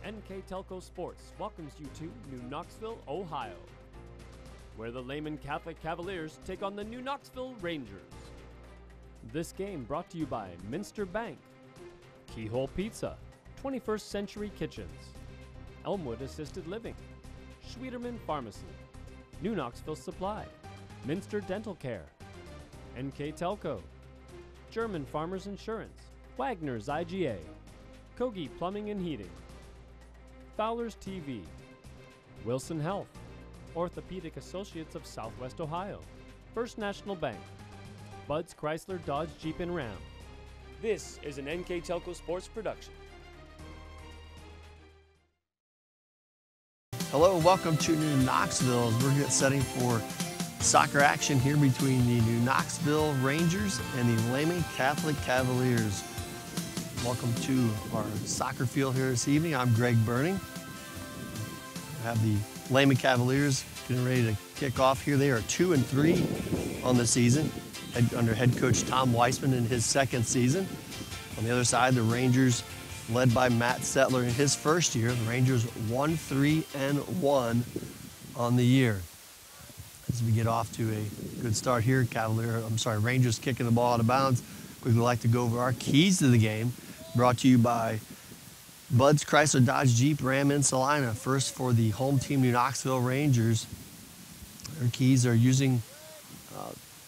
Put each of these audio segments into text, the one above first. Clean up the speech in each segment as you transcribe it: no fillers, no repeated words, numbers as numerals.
NKTelco Sports welcomes you to New Knoxville, Ohio, where the Lehman Catholic Cavaliers take on the New Knoxville Rangers. This game brought to you by Minster Bank, Keyhole Pizza, 21st Century Kitchens, Elmwood Assisted Living, Schwederman Pharmacy, New Knoxville Supply, Minster Dental Care, NKTelco, German Farmers Insurance, Wagner's IGA, Kogi Plumbing and Heating, Fowler's TV, Wilson Health, Orthopedic Associates of Southwest Ohio, First National Bank, Bud's Chrysler Dodge Jeep and Ram. This is an NKTelco Sports production. Hello, welcome to New Knoxville as we're getting setting for soccer action here between the New Knoxville Rangers and the Lehman Catholic Cavaliers. Welcome to our soccer field here this evening. I'm Greg Burning. I have the Lehman Cavaliers getting ready to kick off here. They are 2-3 on the season under head coach Tom Weissman in his second season. On the other side, the Rangers, led by Matt Settler in his first year. The Rangers 1-3-1 on the year. As we get off to a good start here, Rangers kicking the ball out of bounds. We'd like to go over our keys to the game, brought to you by Bud's Chrysler Dodge Jeep Ram in Salina. First for the home team, New Knoxville Rangers. Their keys are using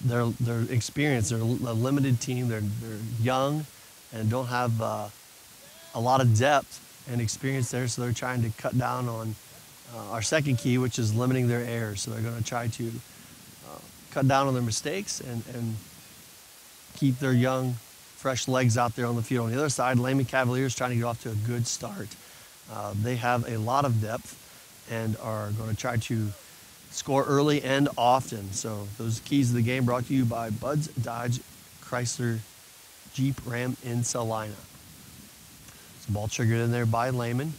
their experience. They're a limited team. They're young and don't have a lot of depth and experience there, so they're trying to cut down on our second key, which is limiting their errors. So they're going to try to cut down on their mistakes and keep their young, fresh legs out there on the field. On the other side, Lehman Cavaliers trying to get off to a good start. They have a lot of depth and are going to try to score early and often. So those keys of the game brought to you by Bud's Dodge Chrysler Jeep Ram in Salina. So ball triggered in there by Lehman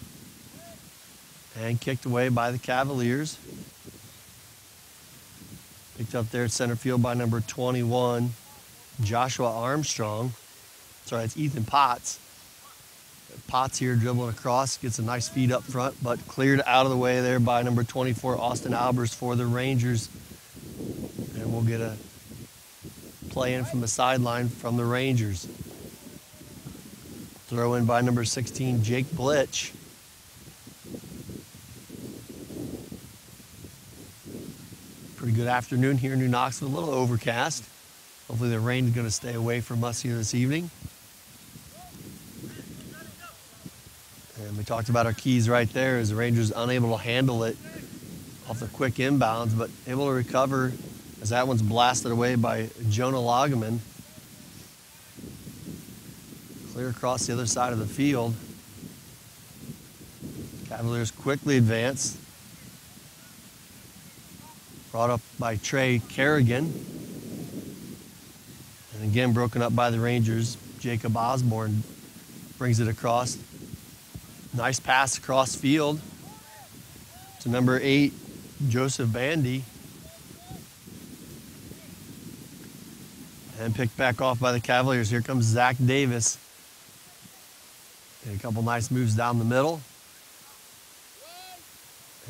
and kicked away by the Cavaliers. Picked up there at center field by number 21, Joshua Armstrong. Sorry, it's Ethan Potts. Potts here dribbling across, gets a nice feed up front, but cleared out of the way there by number 24, Austin Albers for the Rangers. And we'll get a play in from the sideline from the Rangers. Throw in by number 16, Jake Blitch. Pretty good afternoon here in New Knoxville, a little overcast. Hopefully the rain is going to stay away from us here this evening. And we talked about our keys right there as the Rangers unable to handle it off the quick inbounds, but able to recover as that one's blasted away by Jonah Logan. Clear across the other side of the field. Cavaliers quickly advance. Brought up by Trey Kerrigan. And again broken up by the Rangers. Jacob Osborne brings it across. Nice pass across field to number 8, Joseph Bandy. And picked back off by the Cavaliers. Here comes Zach Davis. And a couple nice moves down the middle.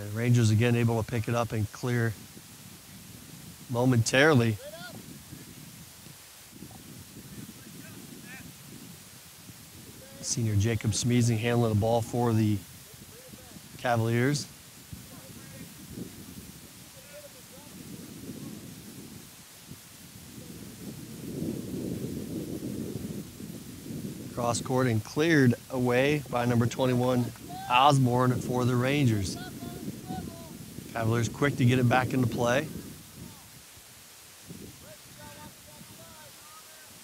And Rangers again able to pick it up and clear momentarily. Senior Jacob Smeezing handling the ball for the Cavaliers. Cross court and cleared away by number 21, Osborne for the Rangers. Cavaliers quick to get it back into play.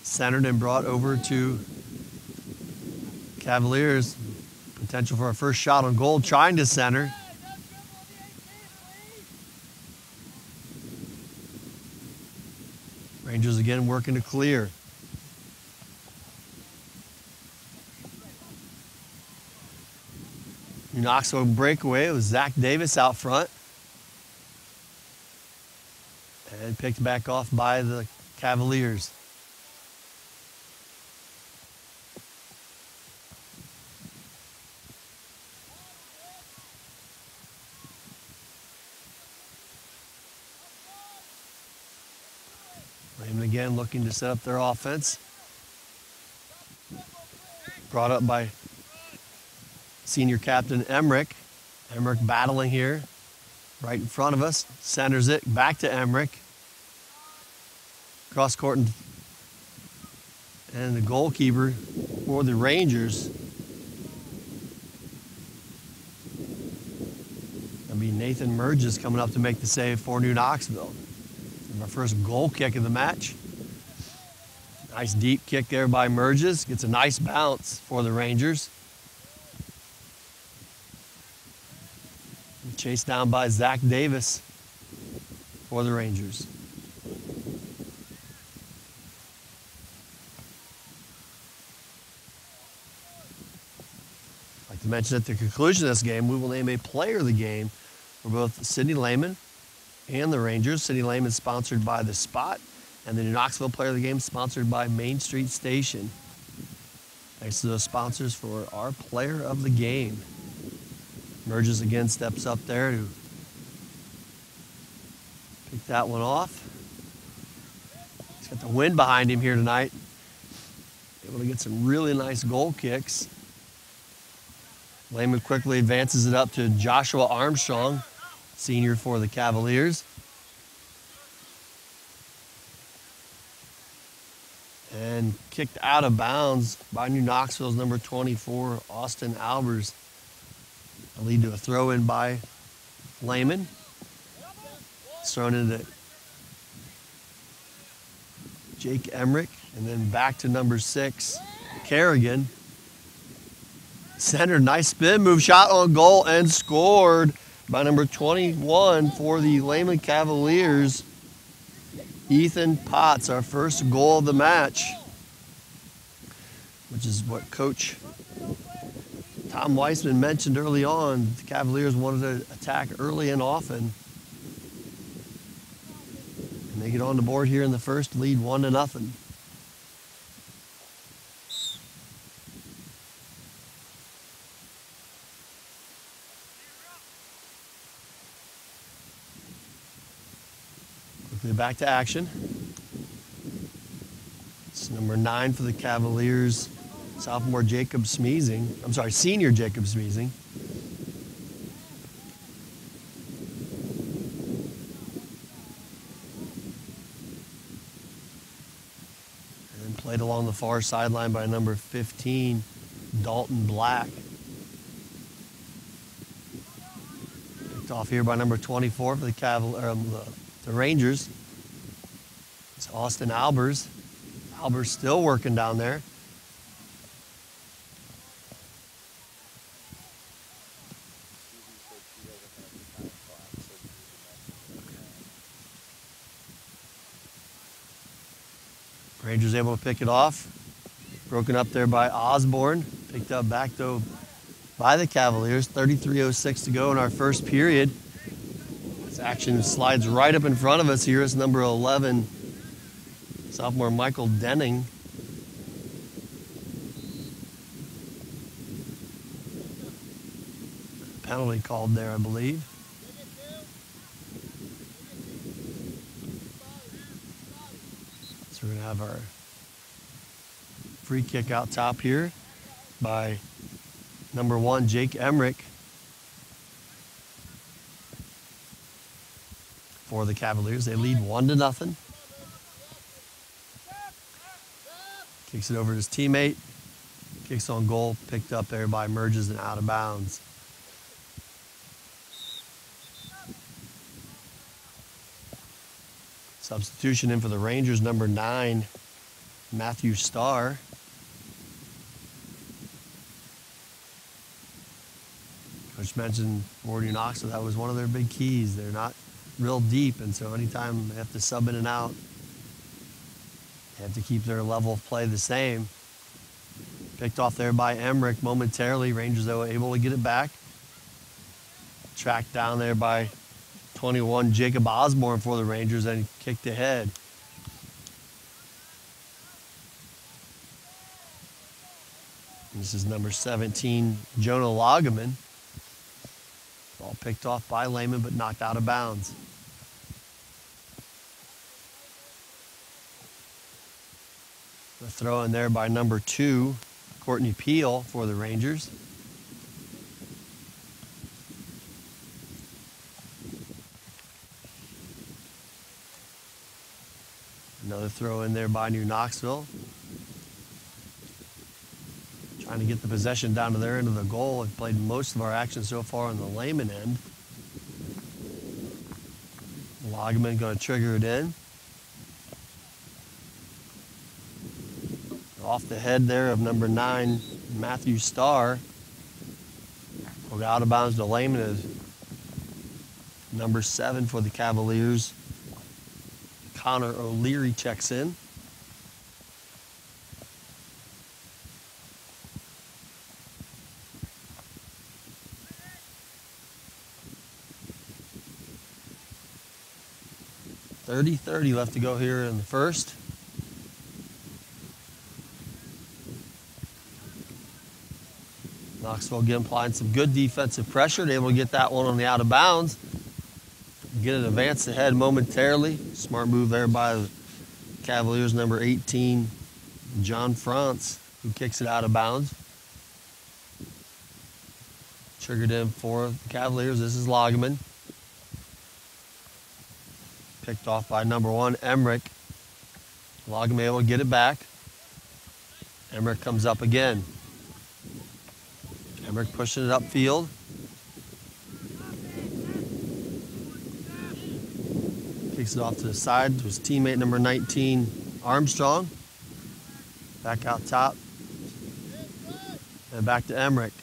Centered and brought over to Cavaliers. Potential for a first shot on goal, trying to center. Rangers again working to clear. New Knoxville breakaway with Zach Davis out front. And picked back off by the Cavaliers. Lehman again looking to set up their offense. Brought up by senior captain Emmerich. Emmerich battling here right in front of us. Centers it back to Emmerich. Cross court and the goalkeeper for the Rangers. That'll be Nathan Merges coming up to make the save for New Knoxville. Our first goal kick of the match. Nice deep kick there by Merges. Gets a nice bounce for the Rangers. Chased down by Zach Davis for the Rangers. I'd like to mention at the conclusion of this game, we will name a player of the game for both Sidney Lehman and the Rangers. Sidney Lehman is sponsored by The Spot, and the New Knoxville player of the game sponsored by Main Street Station. Thanks to those sponsors for our player of the game. Merges again, steps up there to pick that one off. He's got the wind behind him here tonight. Able to get some really nice goal kicks. Lehman quickly advances it up to Joshua Armstrong, senior for the Cavaliers. And kicked out of bounds by New Knoxville's number 24, Austin Albers. A lead to a throw in by Lehman. It's thrown into Jake Emmerich, and then back to number 6, Kerrigan. Center, nice spin move, shot on goal, and scored by number 21 for the Lehman Cavaliers. Ethan Potts, our first goal of the match, which is what Coach Tom Weissman mentioned early on. The Cavaliers wanted to attack early and often. And they get on the board here in the first, lead 1-0. Quickly back to action. It's number 9 for the Cavaliers, sophomore Jacob Smeezing. I'm sorry, senior Jacob Smeezing. And played along the far sideline by number 15, Dalton Black. Picked off here by number 24 for the Rangers. It's Austin Albers. Albers still working down there. Rangers able to pick it off. Broken up there by Osborne. Picked up back though by the Cavaliers. 33:06 to go in our first period. This action slides right up in front of us. Here is number 11, sophomore Michael Denning. Penalty called there, I believe. We're going to have our free kick out top here by number 1, Jake Emmerich, for the Cavaliers. They lead 1-0. Kicks it over to his teammate. Kicks on goal, picked up there by Merges and out of bounds. Substitution in for the Rangers, number 9, Matthew Starr. Coach mentioned for New Knoxville, that was one of their big keys. They're not real deep, and so anytime they have to sub in and out, they have to keep their level of play the same. Picked off there by Emmerich momentarily. Rangers, though, able to get it back. Tracked down there by 21, Jacob Osborne for the Rangers, and kicked ahead. This is number 17, Jonah Logan. Ball picked off by Lehman, but knocked out of bounds. throw in there by number 2, Courtney Peel for the Rangers. Another throw in there by New Knoxville. Trying to get the possession down to their end of the goal. We've played most of our action so far on the Lehman end. Logan going to trigger it in. Off the head there of number 9, Matthew Starr. Will go out of bounds to Lehman as number 7 for the Cavaliers. Connor O'Leary checks in. .30 left to go here in the first. Knoxville again applying some good defensive pressure. They're able to get that one on the out of bounds. Get it advanced ahead momentarily. Smart move there by the Cavaliers, number 18, John France, who kicks it out of bounds. Triggered in for the Cavaliers. This is Logan. Picked off by number 1, Emmerich. Logan able to get it back. Emmerich comes up again. Emmerich pushing it upfield. Kicks it off to the side to his teammate number 19, Armstrong. Back out top. And back to Emmerich.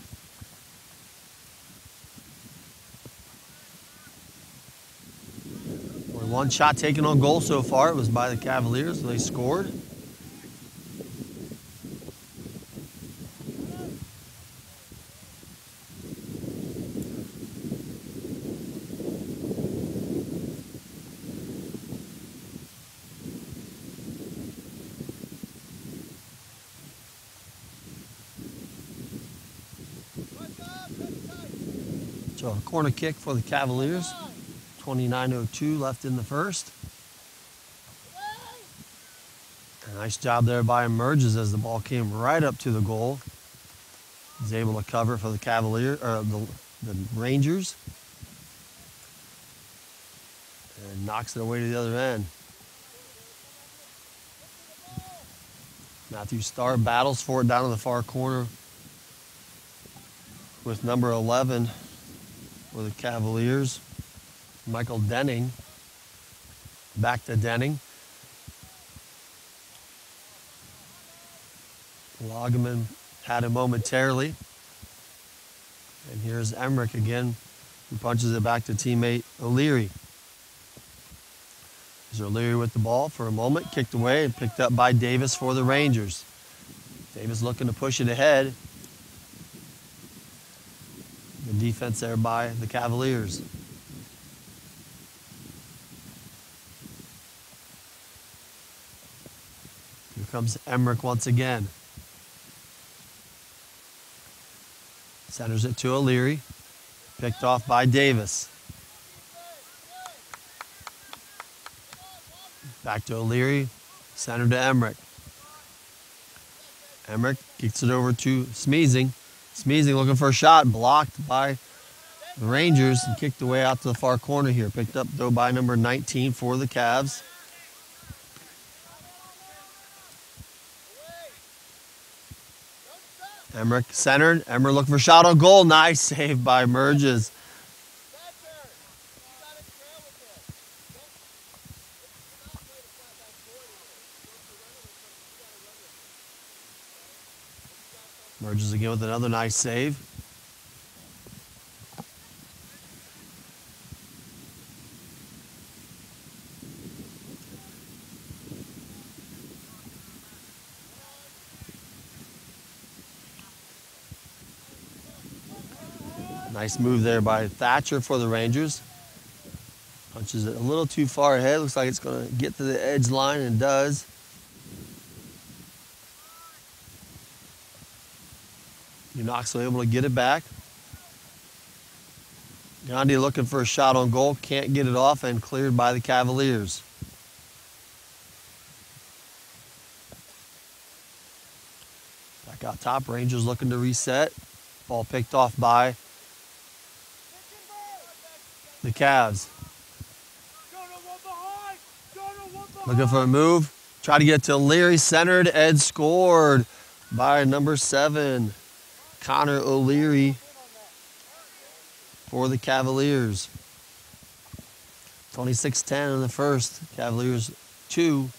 Only one shot taken on goal so far. It was by the Cavaliers. They scored. So a corner kick for the Cavaliers. 29:02 left in the first. A nice job there by Emerges as the ball came right up to the goal. He's able to cover for the the Rangers. And knocks it away to the other end. Matthew Starr battles for it down in the far corner with number 11 for the Cavaliers, Michael Denning. Back to Denning. Logan had him momentarily. And here's Emmerich again, who punches it back to teammate O'Leary. There's O'Leary with the ball for a moment, kicked away and picked up by Davis for the Rangers. Davis looking to push it ahead. The defense there by the Cavaliers. Here comes Emmerich once again. Centers it to O'Leary. Picked off by Davis. Back to O'Leary. Center to Emmerich. Emmerich kicks it over to Smeezing. Smeezing looking for a shot. Blocked by the Rangers and kicked away out to the far corner here. Picked up though by number 19 for the Cavs. Emmerich centered. Emmerich looking for a shot on goal. Nice save by Merges. Merges again with another nice save. Nice move there by Thatcher for the Rangers. Punches it a little too far ahead. Looks like it's going to get to the edge line and does. Knoxville able to get it back. Gandhi looking for a shot on goal. Can't get it off and cleared by the Cavaliers. Back out top, Rangers looking to reset. Ball picked off by the Cavs. Looking for a move. Try to get to O'Leary, centered, Ed scored by number 7, Connor O'Leary for the Cavaliers. 26-10 in the first. Cavaliers 2,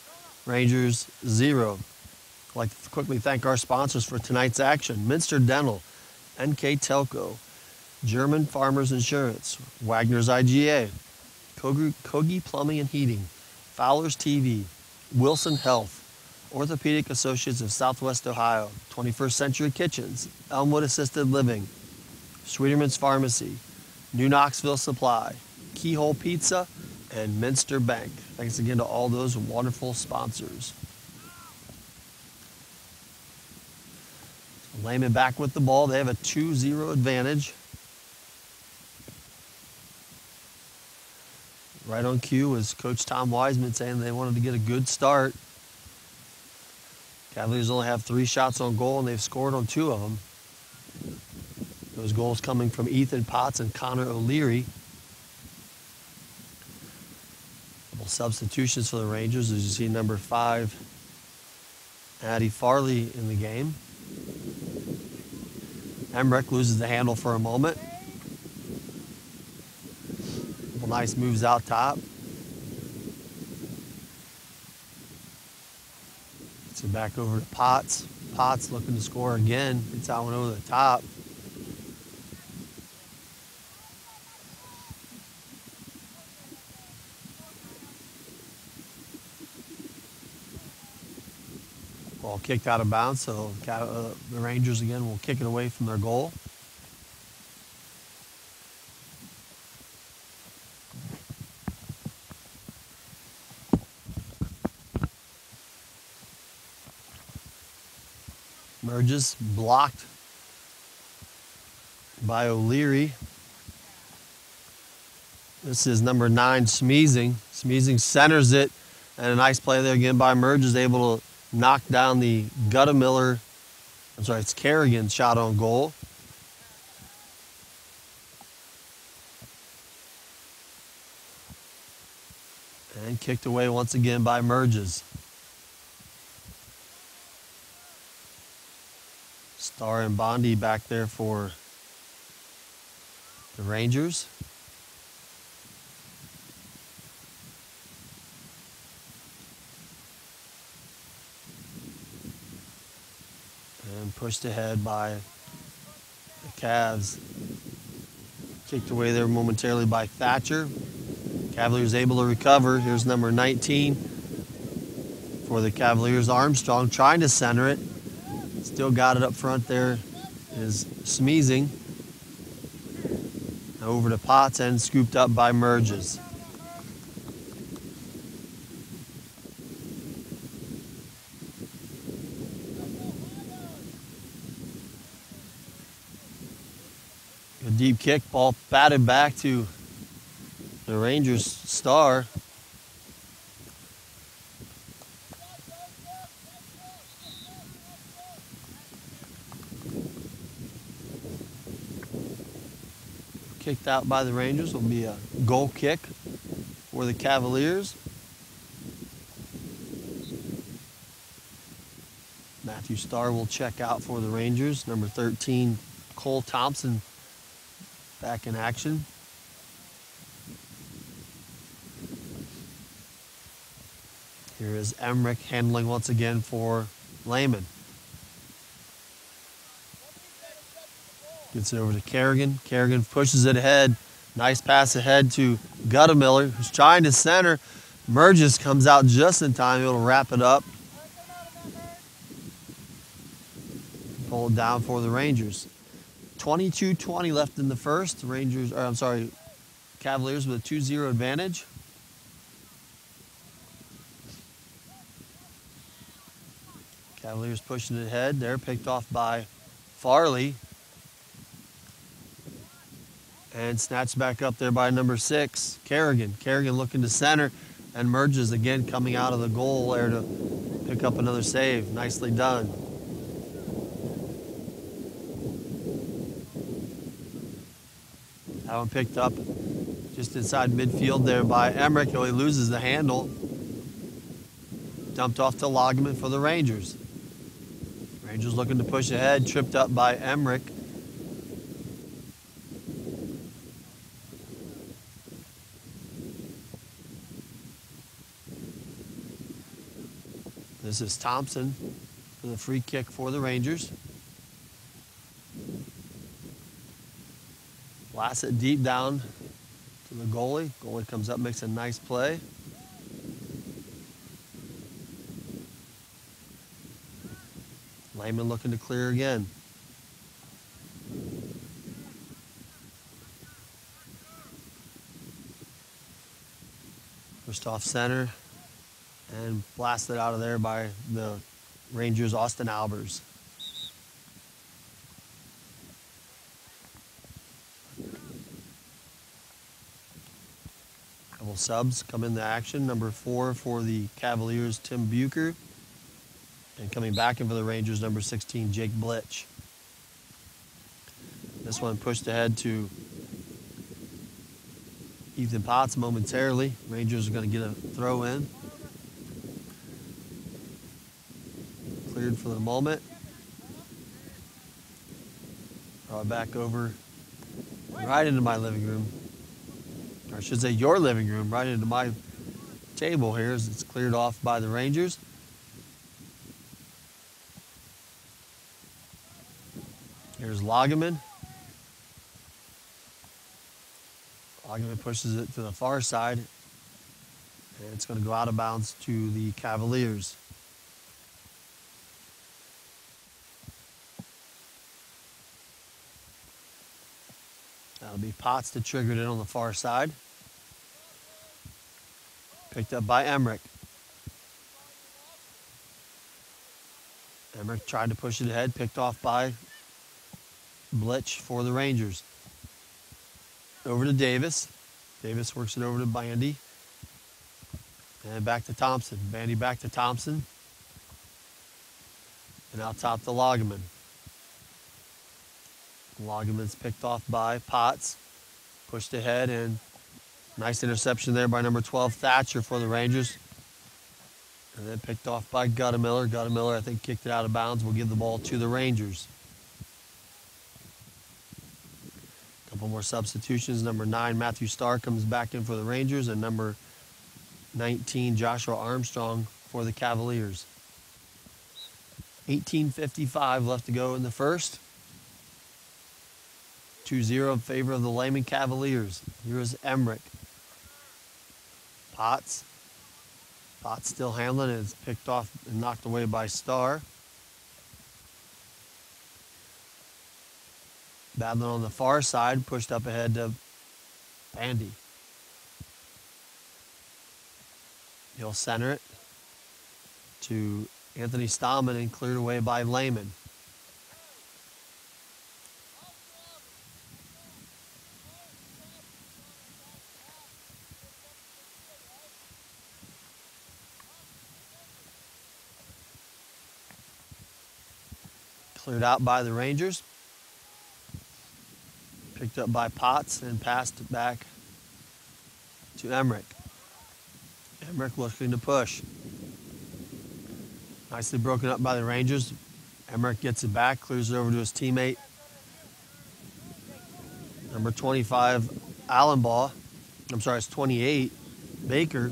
Rangers 0. I'd like to quickly thank our sponsors for tonight's action. Minster Dental, NKTelco, German Farmers Insurance, Wagner's IGA, Kogi Plumbing and Heating, Fowler's TV, Wilson Health, Orthopedic Associates of Southwest Ohio, 21st Century Kitchens, Elmwood Assisted Living, Schwederman's Pharmacy, New Knoxville Supply, Keyhole Pizza, and Minster Bank. Thanks again to all those wonderful sponsors. Lehman back with the ball. They have a 2-0 advantage. Right on cue was Coach Tom Wiseman saying they wanted to get a good start. Cavaliers only have 3 shots on goal, and they've scored on 2 of them. Those goals coming from Ethan Potts and Connor O'Leary. Couple substitutions for the Rangers. As you see, number 5, Addie Farley in the game. Emmerich loses the handle for a moment. Couple nice moves out top. Gets it back over to Potts. Potts looking to score again. Gets that one over the top. Ball kicked out of bounds, so the Rangers again will kick it away from their goal. Merges blocked by O'Leary. This is number 9, Smeezing. Smeezing centers it, and a nice play there again by Merges, able to knock down the Guttemiller. I'm sorry, it's Kerrigan's shot on goal. And kicked away once again by Merges. Starr and Bondi back there for the Rangers. And pushed ahead by the Cavs. Kicked away there momentarily by Thatcher. Cavaliers able to recover. Here's number 19 for the Cavaliers. Armstrong trying to center it. Still got it up front there is Smeezing. Over to Potts and scooped up by Merges. A deep kick, ball batted back to the Rangers star. Kicked out by the Rangers. Will be a goal kick for the Cavaliers. Matthew Starr will check out for the Rangers. Number 13, Cole Thompson, back in action. Here is Emmerich handling once again for Lehman. Gets it over to Kerrigan. Kerrigan pushes it ahead. Nice pass ahead to Guttemiller, who's trying to center. Merges comes out just in time. Able to wrap it up. Pull it down for the Rangers. 22-20 left in the first. Cavaliers with a 2-0 advantage. Cavaliers pushing it ahead. They're picked off by Farley. And snatched back up there by number 6, Kerrigan. Kerrigan looking to center, and Merges again coming out of the goal there to pick up another save. Nicely done. That one picked up just inside midfield there by Emmerich. Oh, he loses the handle. Dumped off to Logan for the Rangers. Rangers looking to push ahead, tripped up by Emmerich. This is Thompson for the free kick for the Rangers. Blasts it deep down to the goalie. Goalie comes up, makes a nice play. Lehman looking to clear again. Pushed off center and blasted out of there by the Rangers' Austin Albers. Couple subs come into action. Number 4 for the Cavaliers, Tim Bucher. And coming back in for the Rangers, number 16, Jake Blitch. This one pushed ahead to Ethan Potts momentarily. Rangers are going to get a throw in. Cleared for the moment. Throw it back over right into my living room. Or I should say your living room, right into my table here as it's cleared off by the Rangers. Here's Logan. Logan pushes it to the far side, and it's going to go out of bounds to the Cavaliers. That'll be Potts that triggered it on the far side. Picked up by Emmerich. Emmerich tried to push it ahead, picked off by Blitch for the Rangers. Over to Davis. Davis works it over to Bandy. And back to Thompson. Bandy back to Thompson. And out top to Logan. Logan's picked off by Potts. Pushed ahead and nice interception there by number 12, Thatcher for the Rangers. And then picked off by Guttemiller. Guttemiller, I think, kicked it out of bounds. Will give the ball to the Rangers. Couple more substitutions. Number 9, Matthew Starr comes back in for the Rangers, and number 19, Joshua Armstrong for the Cavaliers. 18:55 left to go in the first. 2-0 in favor of the Lehman Cavaliers. Here's Emmerich. Potts. Potts still handling it. It's picked off and knocked away by Starr. Battling on the far side, pushed up ahead to Bandy. He'll center it to Anthony Stallman and cleared away by Lehman. Cleared out by the Rangers. Picked up by Potts and passed it back to Emmerich. Emmerich looking to push. Nicely broken up by the Rangers. Emmerich gets it back, clears it over to his teammate. Number 25, Allenbaugh. I'm sorry, it's 28, Baker.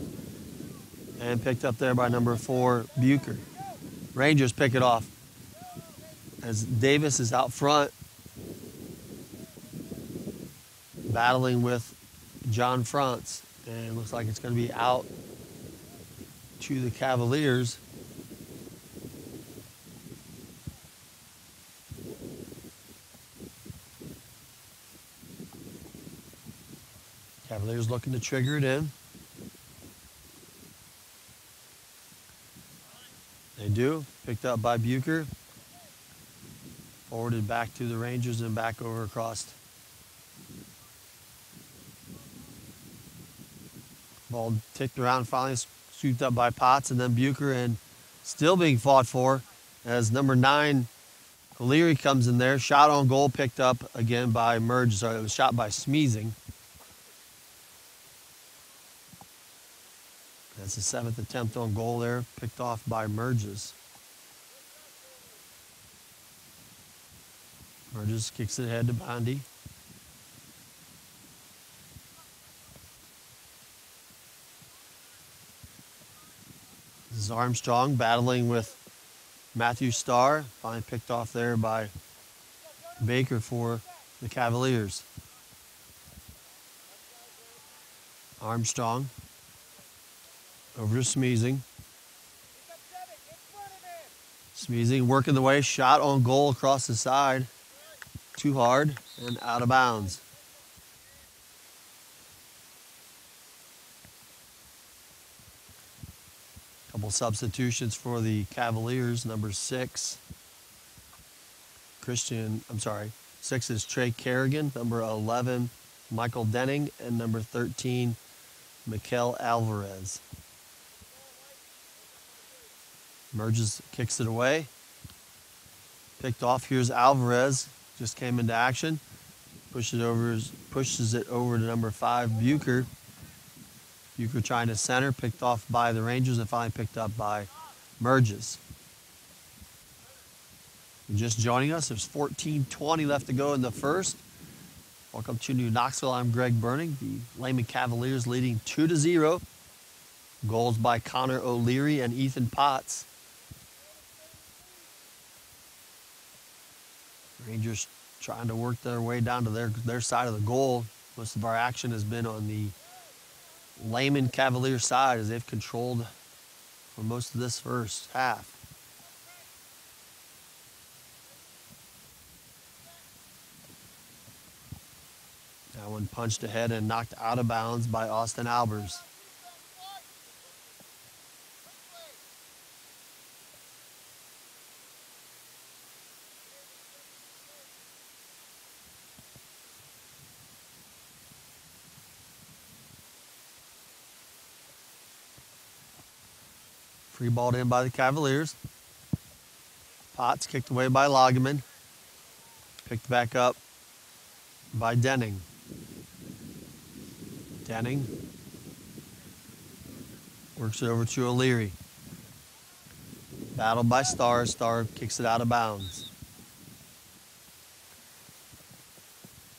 And picked up there by number 4, Bucher. Rangers pick it off as Davis is out front, battling with John Frantz. And it looks like it's going to be out to the Cavaliers. Cavaliers looking to trigger it in. They do. Picked up by Bucher. Forwarded back to the Rangers and back over across. Ball ticked around, finally scooped up by Potts and then Bucher, and still being fought for as number 9, O'Leary comes in there. Shot on goal picked up again by Merge. Sorry, it was shot by Smeezing. That's the 7th attempt on goal there, picked off by Merges. Merges kicks it ahead to Bondi. This is Armstrong battling with Matthew Starr. Finally picked off there by Baker for the Cavaliers. Armstrong over to Smeezing. Smeezing working the way, shot on goal across the side. Too hard and out of bounds. Couple substitutions for the Cavaliers. Number 6, 6 is Trey Kerrigan. Number 11, Michael Denning. And number 13, Mikel Alvarez. Merges, kicks it away. Picked off. Here's Alvarez. Just came into action. Pushes it over to number 5, Bucher. Bucher trying to center. Picked off by the Rangers and finally picked up by Merges. And just joining us, there's 14:20 left to go in the first. Welcome to New Knoxville. I'm Greg Burning. The Lehman Cavaliers leading 2-0. Goals by Connor O'Leary and Ethan Potts. Rangers trying to work their way down to their side of the goal. Most of our action has been on the Lehman Cavalier side as they've controlled for most of this first half. That one punched ahead and knocked out of bounds by Austin Albers. Free balled in by the Cavaliers. Potts kicked away by Logan. Picked back up by Denning. Denning works it over to O'Leary. Battled by Starr. Starr kicks it out of bounds.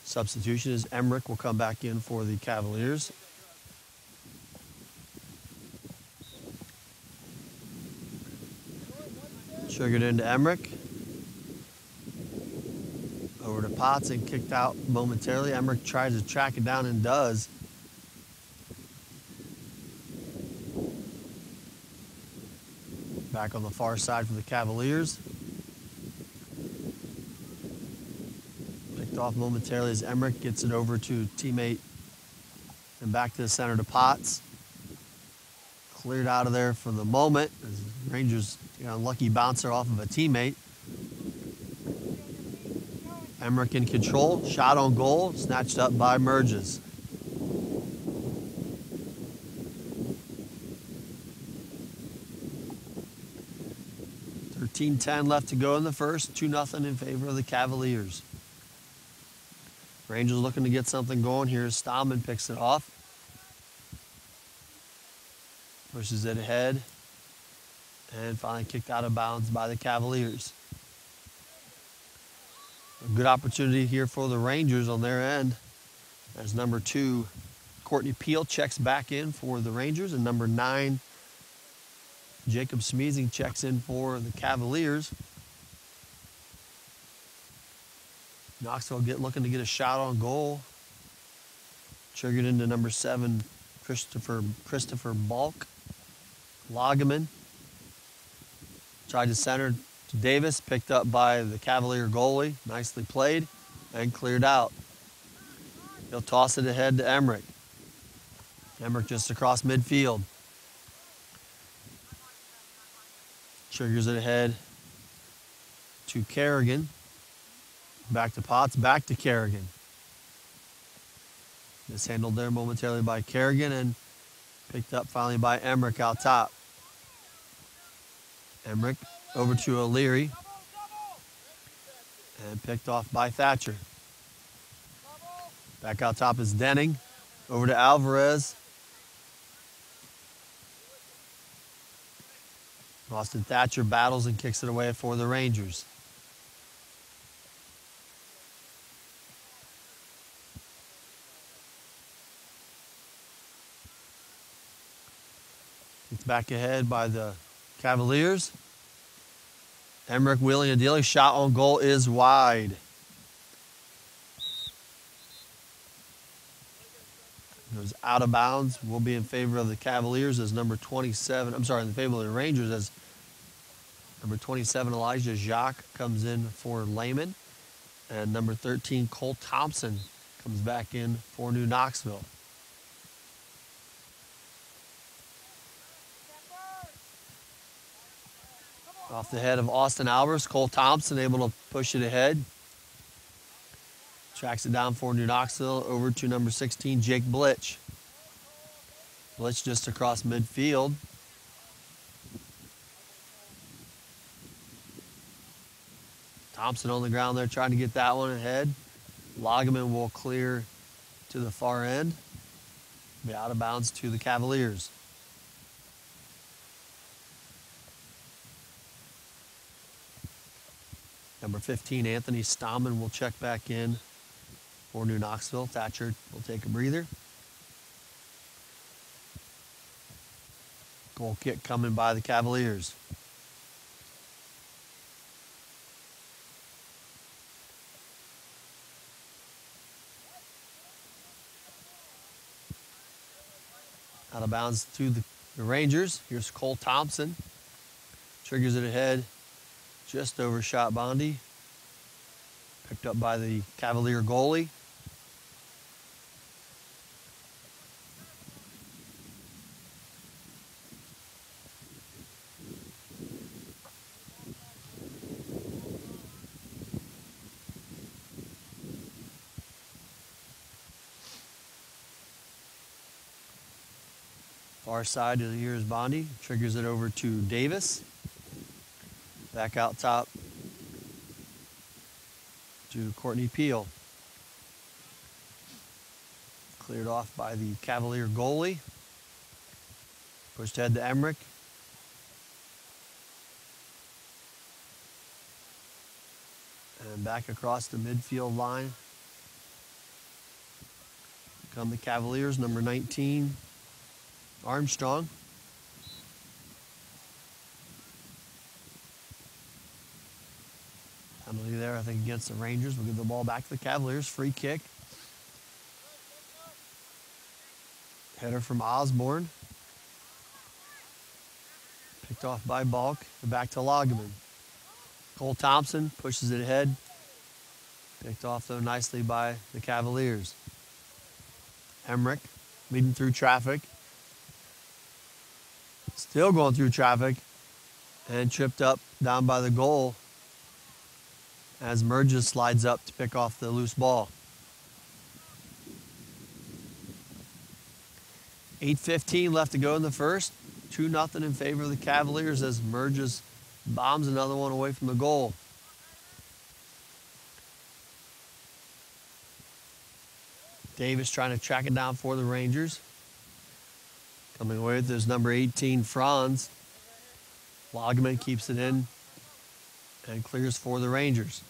Substitution is Emmerich will come back in for the Cavaliers. Triggered into Emmerich. Over to Potts and kicked out momentarily. Emmerich tries to track it down and does. Back on the far side for the Cavaliers. Picked off momentarily as Emmerich gets it over to teammate and back to the center to Potts. Cleared out of there for the moment as Rangers got a lucky bouncer off of a teammate. Emmerich in control, shot on goal, snatched up by Merges. .10 left to go in the first, 2-0 in favor of the Cavaliers. Rangers looking to get something going here. Stallman picks it off. Pushes it ahead. And finally kicked out of bounds by the Cavaliers. A good opportunity here for the Rangers on their end. As number 2, Courtney Peel checks back in for the Rangers. And number 9, Jacob Smeezing checks in for the Cavaliers. Knoxville looking to get a shot on goal. Triggered into number 7, Christopher Balk. Logan tried to center to Davis, picked up by the Cavalier goalie. Nicely played and cleared out. He'll toss it ahead to Emmerich. Emmerich just across midfield. Triggers it ahead to Kerrigan. Back to Potts, back to Kerrigan. Mishandled there momentarily by Kerrigan and picked up finally by Emmerich out top. Emmerich over to O'Leary. And picked off by Thatcher. Back out top is Denning. Over to Alvarez. Austin Thatcher battles and kicks it away for the Rangers. It's back ahead by the Cavaliers. Emmerich wheeling and dealing. Shot on goal is wide. Goes out of bounds. Will be in favor of the Cavaliers as number 27. I'm sorry, in favor of the Rangers as number 27, Elijah Jacques, comes in for Lehman. And number 13, Cole Thompson, comes back in for New Knoxville. Off the head of Austin Albers, Cole Thompson able to push it ahead. Tracks it down for New Knoxville over to number 16, Jake Blitch. Blitch just across midfield. Thompson on the ground there trying to get that one ahead. Logan will clear to the far end. Be out of bounds to the Cavaliers. Number 15, Anthony Stammen will check back in for New Knoxville. Thatcher will take a breather. Goal kick coming by the Cavaliers. Out of bounds to the Rangers. Here's Cole Thompson. Triggers it ahead. Just overshot Bondi. Picked up by the Cavalier goalie. Far side, here's Bondi. Triggers it over to Davis. Back out top to Courtney Peel. Cleared off by the Cavalier goalie. Pushed ahead to Emmerich. And back across the midfield line come the Cavaliers, number 19, Armstrong. Penalty there, I think, against the Rangers. We'll give the ball back to the Cavaliers. Free kick. Header from Osborne. Picked off by Balk. Back to Logan. Cole Thompson pushes it ahead. Picked off, though, nicely by the Cavaliers. Emmerich leading through traffic. Still going through traffic. And tripped up down by the goal as Merges slides up to pick off the loose ball. 8:15 left to go in the first. 2-0 in favor of the Cavaliers as Merges bombs another one away from the goal. Davis trying to track it down for the Rangers. Coming away with his number 18, Franz. Logan keeps it in and clears for the Rangers.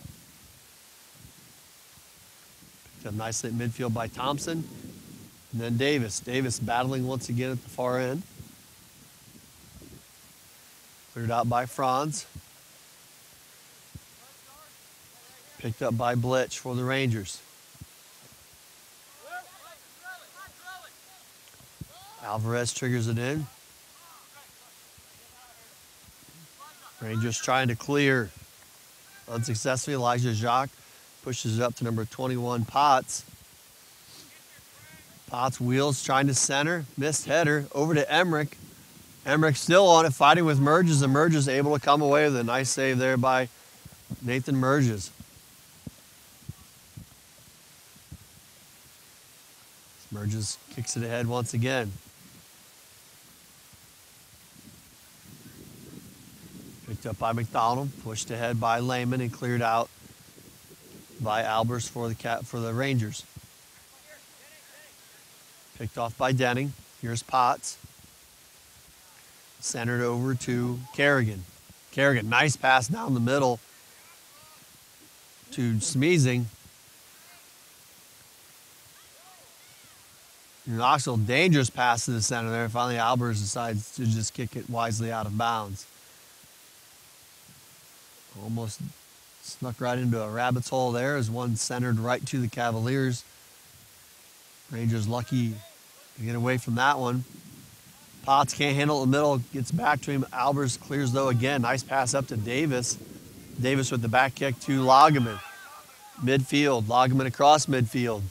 Picked up nicely at midfield by Thompson. And then Davis. Davis battling once again at the far end. Cleared out by Franz. Picked up by Blitch for the Rangers. Alvarez triggers it in. Rangers trying to clear. Unsuccessfully, Elijah Jacques pushes it up to number 21, Potts. Potts wheels, trying to center. Missed header over to Emmerich. Emmerich still on it, fighting with Merges, and Merges able to come away with a nice save there by Nathan Merges. Merges kicks it ahead once again. Picked up by McDonald, pushed ahead by Lehman and cleared out by Albers for the Rangers. Picked off by Denning. Here's Potts. Centered over to Kerrigan. Kerrigan, nice pass down the middle to Smeezing. Knoxville, dangerous pass to the center there. Finally, Albers decides to just kick it wisely out of bounds. Almost snuck right into a rabbit's hole there as one centered right to the Cavaliers. Rangers lucky to get away from that one. Potts can't handle it in the middle, gets back to him. Albers clears though again. Nice pass up to Davis. Davis with the back kick to Logeman. Midfield, Logeman across midfield.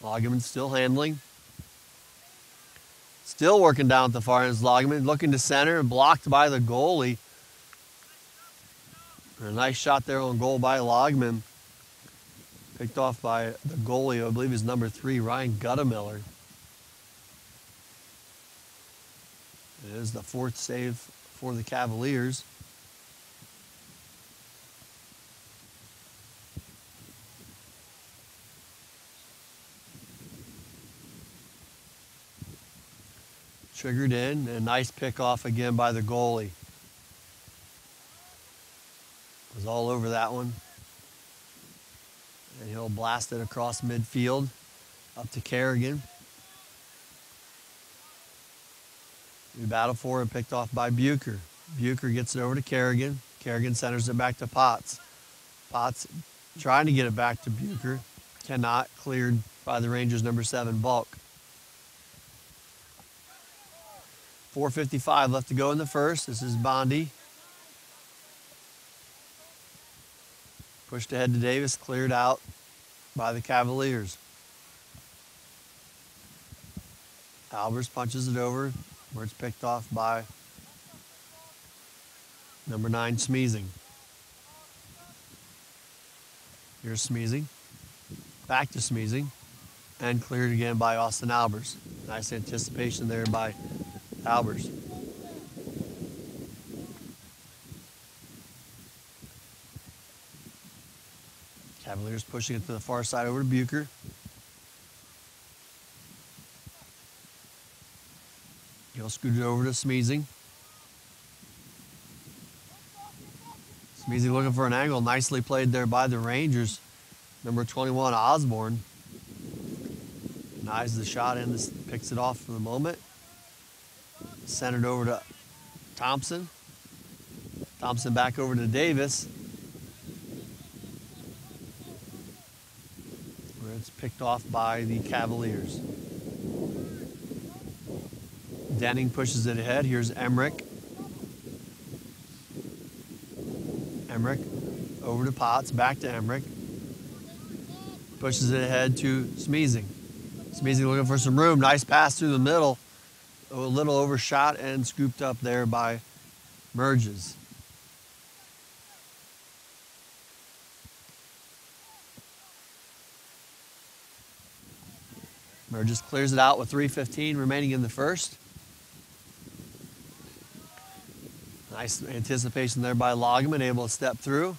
Logeman still handling. Still working down at the far end is Logeman, looking to center, blocked by the goalie. A nice shot there on goal by Logeman. Picked off by the goalie, I believe is number 3, Ryan Guttemiller. It is the 4th save for the Cavaliers. Triggered in, and a nice pick off again by the goalie. Was all over that one. And he'll blast it across midfield up to Kerrigan. We battle for it, picked off by Bucher. Bucher gets it over to Kerrigan. Kerrigan centers it back to Potts. Potts trying to get it back to Bucher. Cannot, cleared by the Rangers number 7, Bulk. 4:55 left to go in the first. This is Bondi. Pushed ahead to Davis, cleared out by the Cavaliers. Albers punches it over, where it's picked off by number 9, Smeezing. Here's Smeezing. Back to Smeezing. And cleared again by Austin Albers. Nice anticipation there by Albers. Cavaliers pushing it to the far side over to Bucher. He'll scoot it over to Smeezing. Smeezing looking for an angle. Nicely played there by the Rangers. Number 21, Osborne. Denies the shot and picks it off for the moment. Centered over to Thompson. Thompson back over to Davis. Where it's picked off by the Cavaliers. Denning pushes it ahead. Here's Emmerich. Emmerich over to Potts, back to Emmerich. Pushes it ahead to Smeezing. Smeezing looking for some room. Nice pass through the middle. A little overshot and scooped up there by Merges. Merges clears it out with 3:15 remaining in the first. Nice anticipation there by Logeman, able to step through.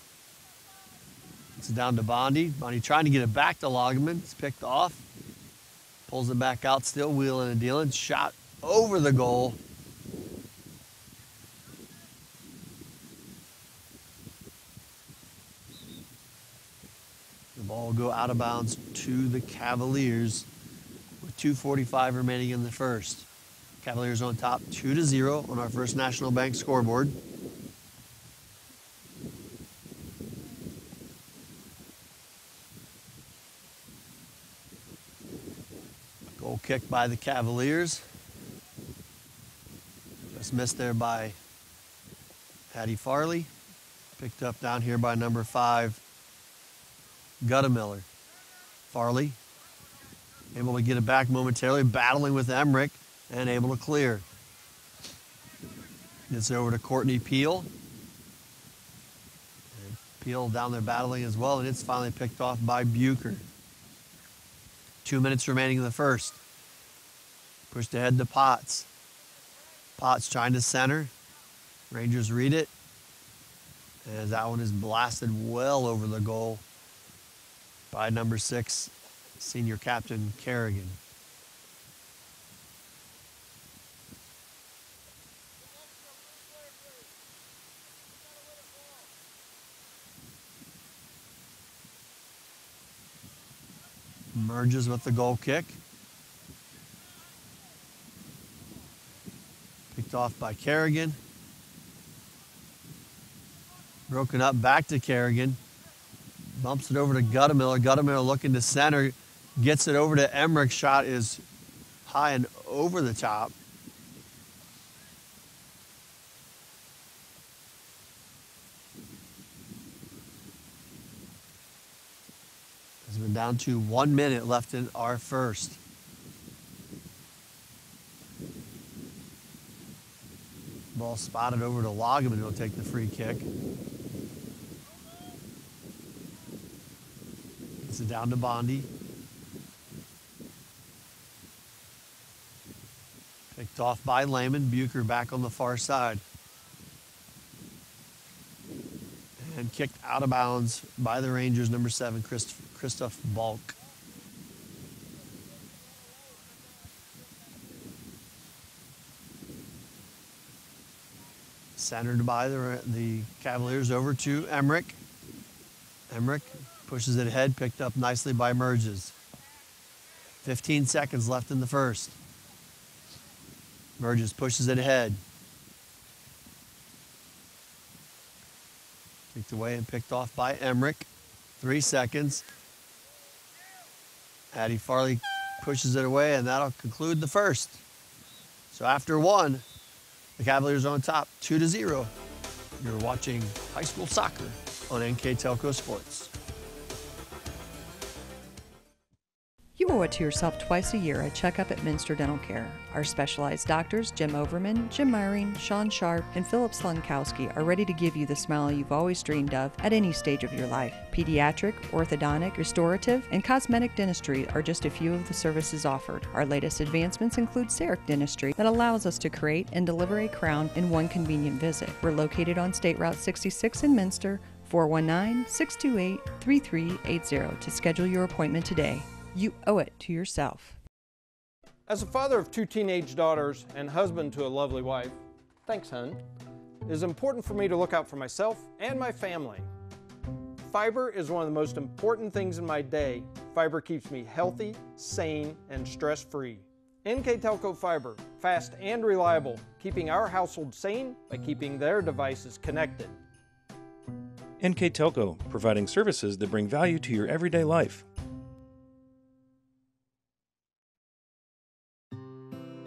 It's down to Bondi. Bondi trying to get it back to Logeman. It's picked off. Pulls it back out, still wheeling and dealing. Shot over the goal. The ball will go out of bounds to the Cavaliers with 2:45 remaining in the first. Cavaliers on top 2-0 on our First National Bank scoreboard. Goal kicked by the Cavaliers. Just missed there by Hattie Farley. Picked up down here by number 5, Guttemiller. Farley able to get it back momentarily, battling with Emmerich. And able to clear. Gets over to Courtney Peel. And Peel down there battling as well, and it's finally picked off by Bucher. 2 minutes remaining in the first. Pushed ahead to Potts. Potts trying to center. Rangers read it. as that one is blasted well over the goal by number 6, senior captain Kerrigan. Merges with the goal kick. Picked off by Kerrigan. Broken up back to Kerrigan. Bumps it over to Guttemiller. Guttemiller looking to center. Gets it over to Emmerich. Shot is high and over the top. Has been down to 1 minute left in our first. Ball spotted over to Logan, who'll take the free kick. Gets it down to Bondi. Picked off by Lehman. Bucher back on the far side. And kicked out of bounds by the Rangers, number 7, Christoph Balk. Centered by the Cavaliers over to Emmerich. Emmerich pushes it ahead, picked up nicely by Merges. 15 seconds left in the first. Merges pushes it ahead. Kicked away and picked off by Emmerich. 3 seconds. Addie Farley pushes it away, and that'll conclude the first. So after 1, the Cavaliers are on top, 2-0. You're watching high school soccer on NKTelco Sports. You owe it to yourself twice a year a checkup at Minster Dental Care. Our specialized doctors, Jim Overman, Jim Myring, Sean Sharp, and Philip Slunkowski, are ready to give you the smile you've always dreamed of at any stage of your life. Pediatric, orthodontic, restorative, and cosmetic dentistry are just a few of the services offered. Our latest advancements include CEREC dentistry that allows us to create and deliver a crown in one convenient visit. We're located on State Route 66 in Minster, 419-628-3380 to schedule your appointment today. You owe it to yourself. As a father of 2 teenage daughters and husband to a lovely wife, thanks, hun, it is important for me to look out for myself and my family. Fiber is one of the most important things in my day. Fiber keeps me healthy, sane, and stress-free. NKTelco Fiber, fast and reliable, keeping our household sane by keeping their devices connected. NKTelco, providing services that bring value to your everyday life.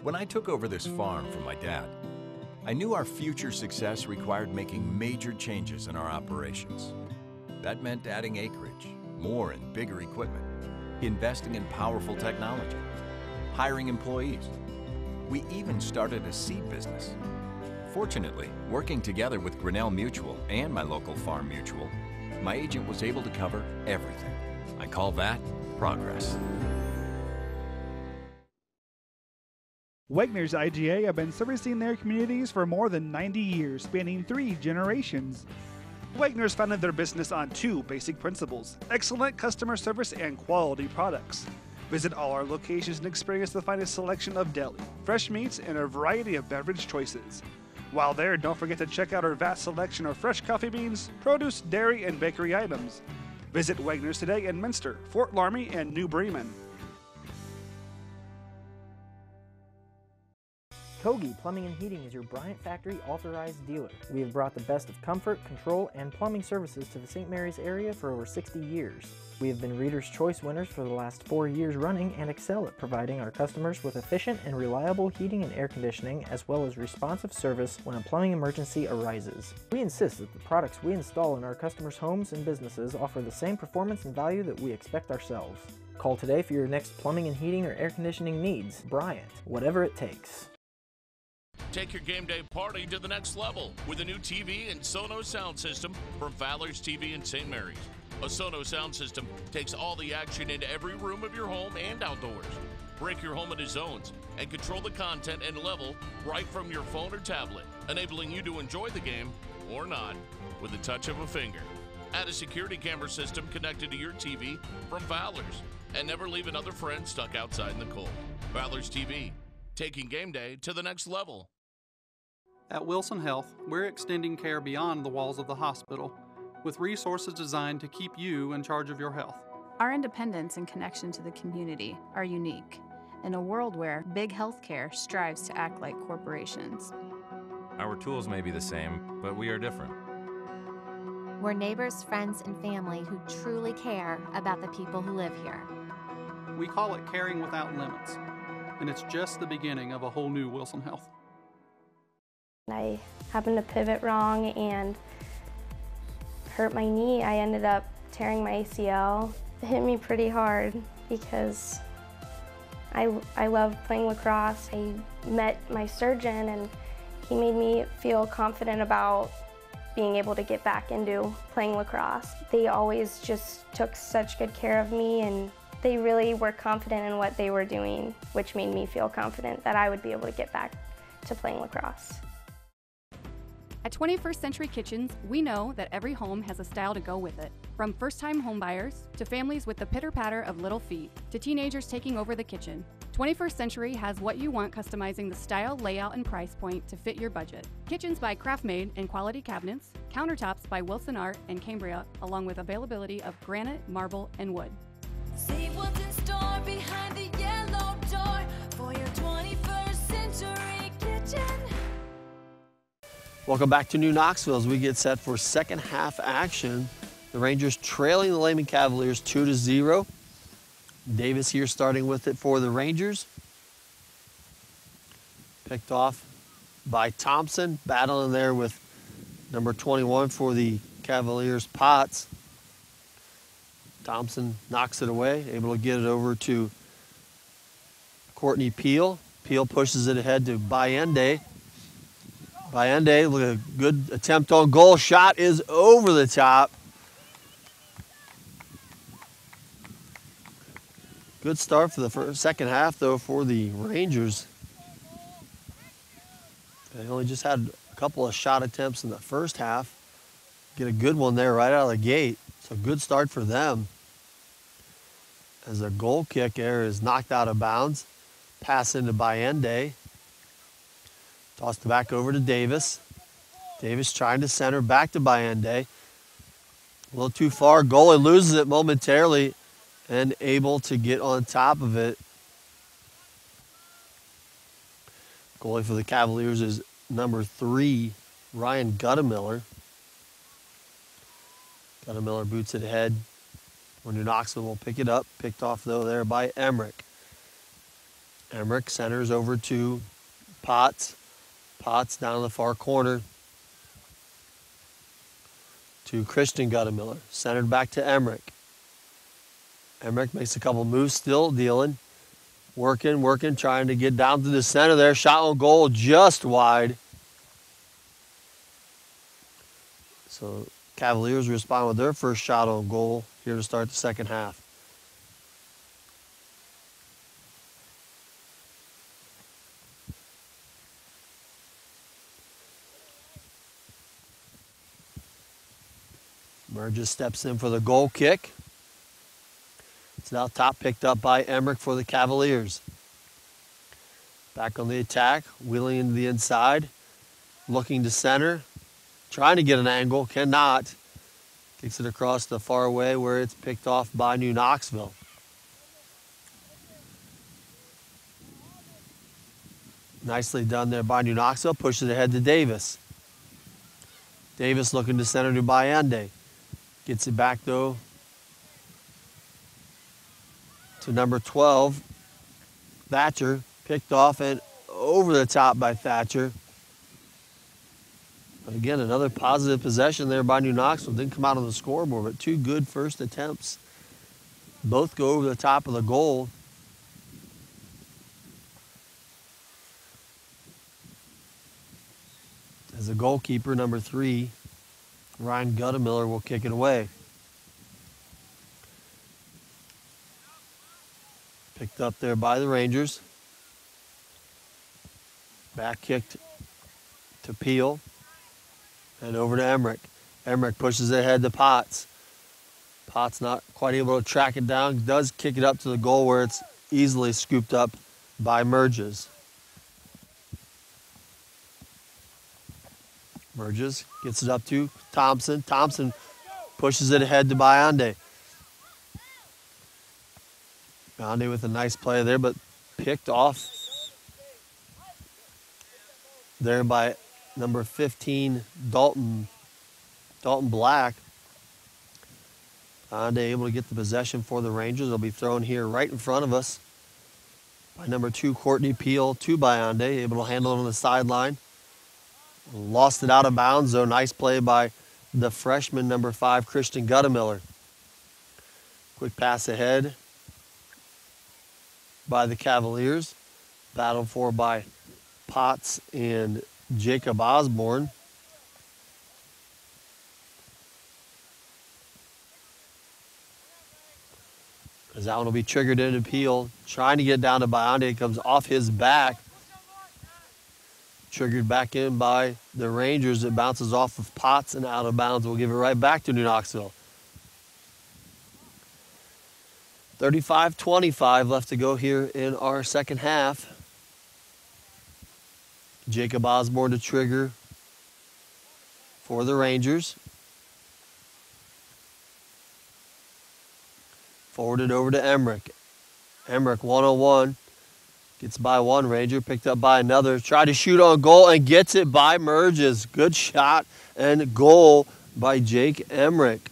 When I took over this farm from my dad, I knew our future success required making major changes in our operations. That meant adding acreage, more and bigger equipment, investing in powerful technology, hiring employees. We even started a seed business. Fortunately, working together with Grinnell Mutual and my local farm mutual, my agent was able to cover everything. I call that progress. Wegner's IGA have been servicing their communities for more than 90 years, spanning 3 generations. Wegner's founded their business on 2 basic principles: excellent customer service and quality products. Visit all our locations and experience the finest selection of deli, fresh meats, and a variety of beverage choices. While there, don't forget to check out our vast selection of fresh coffee beans, produce, dairy, and bakery items. Visit Wegner's today in Minster, Fort Laramie, and New Bremen. Kogi Plumbing and Heating is your Bryant Factory authorized dealer. We have brought the best of comfort, control, and plumbing services to the St. Mary's area for over 60 years. We have been Reader's Choice winners for the last 4 years running and excel at providing our customers with efficient and reliable heating and air conditioning, as well as responsive service when a plumbing emergency arises. We insist that the products we install in our customers' homes and businesses offer the same performance and value that we expect ourselves. Call today for your next plumbing and heating or air conditioning needs. Bryant, whatever it takes. Take your game day party to the next level with a new TV and Sonos sound system from Fowler's TV in St. Mary's. A Sonos sound system takes all the action into every room of your home and outdoors. Break your home into zones and control the content and level right from your phone or tablet, enabling you to enjoy the game or not with the touch of a finger. Add a security camera system connected to your TV from Fowler's, and never leave another friend stuck outside in the cold. Fowler's TV, taking game day to the next level. At Wilson Health, we're extending care beyond the walls of the hospital, with resources designed to keep you in charge of your health. Our independence and connection to the community are unique in a world where big healthcare strives to act like corporations. Our tools may be the same, but we are different. We're neighbors, friends, and family who truly care about the people who live here. We call it caring without limits, and it's just the beginning of a whole new Wilson Health. I happened to pivot wrong and hurt my knee. I ended up tearing my ACL. It hit me pretty hard because I love playing lacrosse. I met my surgeon and he made me feel confident about being able to get back into playing lacrosse. They always just took such good care of me, and they really were confident in what they were doing, which made me feel confident that I would be able to get back to playing lacrosse. At 21st Century Kitchens, we know that every home has a style to go with it. From first-time homebuyers, to families with the pitter-patter of little feet, to teenagers taking over the kitchen, 21st Century has what you want, customizing the style, layout, and price point to fit your budget. Kitchens by Craftmade and quality cabinets, countertops by Wilson Art and Cambria, along with availability of granite, marble, and wood. See what's in store behind the yellow door for your 21st Century Kitchen. Welcome back to New Knoxville as we get set for second half action. The Rangers trailing the Lehman Cavaliers 2-0. Davis here starting with it for the Rangers. Picked off by Thompson, battling there with number 21 for the Cavaliers, Potts. Thompson knocks it away, able to get it over to Courtney Peel. Peel pushes it ahead to Bayende. Bayende, look at a good attempt on goal. Shot is over the top. Good start for the second half, though, for the Rangers. They only just had a couple of shot attempts in the first half. Get a good one there right out of the gate. So good start for them. As a goal kick there is knocked out of bounds. Pass into Bayende. Tossed it back over to Davis. Davis trying to center back to Bayende. A little too far. Goalie loses it momentarily and able to get on top of it. Goalie for the Cavaliers is number 3, Ryan Guttemiller. Guttemiller boots it ahead. New Knoxville will pick it up. Picked off, though, there by Emmerich. Emmerich centers over to Potts. Potts down in the far corner to Christian Guttemiller. Centered back to Emmerich. Emmerich makes a couple moves, still dealing. Working, trying to get down to the center there. Shot on goal just wide. So Cavaliers respond with their first shot on goal here to start the second half. Burgess steps in for the goal kick. It's now top picked up by Emmerich for the Cavaliers. Back on the attack, wheeling into the inside, looking to center, trying to get an angle, cannot. Kicks it across the far away where it's picked off by New Knoxville. Nicely done there by New Knoxville, pushes it ahead to Davis. Davis looking to center to Bayende. Gets it back, though, to number 12, Thatcher. Picked off and over the top by Thatcher. But again, another positive possession there by New Knoxville. Didn't come out on the scoreboard, but 2 good first attempts. Both go over the top of the goal. As the goalkeeper, number 3, Ryan Guttemiller, will kick it away. Picked up there by the Rangers. Back kicked to Peel. And over to Emmerich. Emmerich pushes it ahead to Potts. Potts not quite able to track it down. Does kick it up to the goal where it's easily scooped up by Merges. Merges gets it up to Thompson. Thompson pushes it ahead to Bionde. Bionde with a nice play there, but picked off there by number 15, Dalton Black. Bionde able to get the possession for the Rangers. They'll be thrown here right in front of us by number 2, Courtney Peel to Bionde, able to handle it on the sideline. Lost it out of bounds, though. Nice play by the freshman, number 5, Christian Guttemiller. Quick pass ahead by the Cavaliers. Battled for by Potts and Jacob Osborne. As that one will be triggered into Peel. Trying to get down to Bionde. Comes off his back. Triggered back in by the Rangers. It bounces off of Potts and out of bounds. We'll give it right back to New Knoxville. 35-25 left to go here in our second half. Jacob Osborne to trigger for the Rangers. Forwarded over to Emmerich. Emmerich 1-on-1. Gets by one Ranger, picked up by another. Tried to shoot on goal and gets it by Merges. Good shot and goal by Jake Emmerich.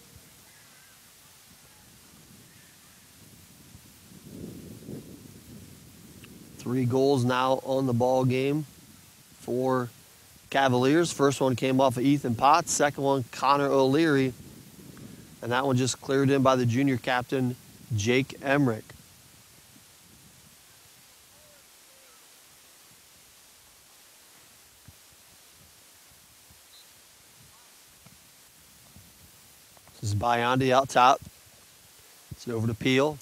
Three goals now on the ball game for Cavaliers. First one came off of Ethan Potts. Second one, Connor O'Leary. And that one just cleared in by the junior captain, Jake Emmerich. This is Bionde out top. It's over to Peel.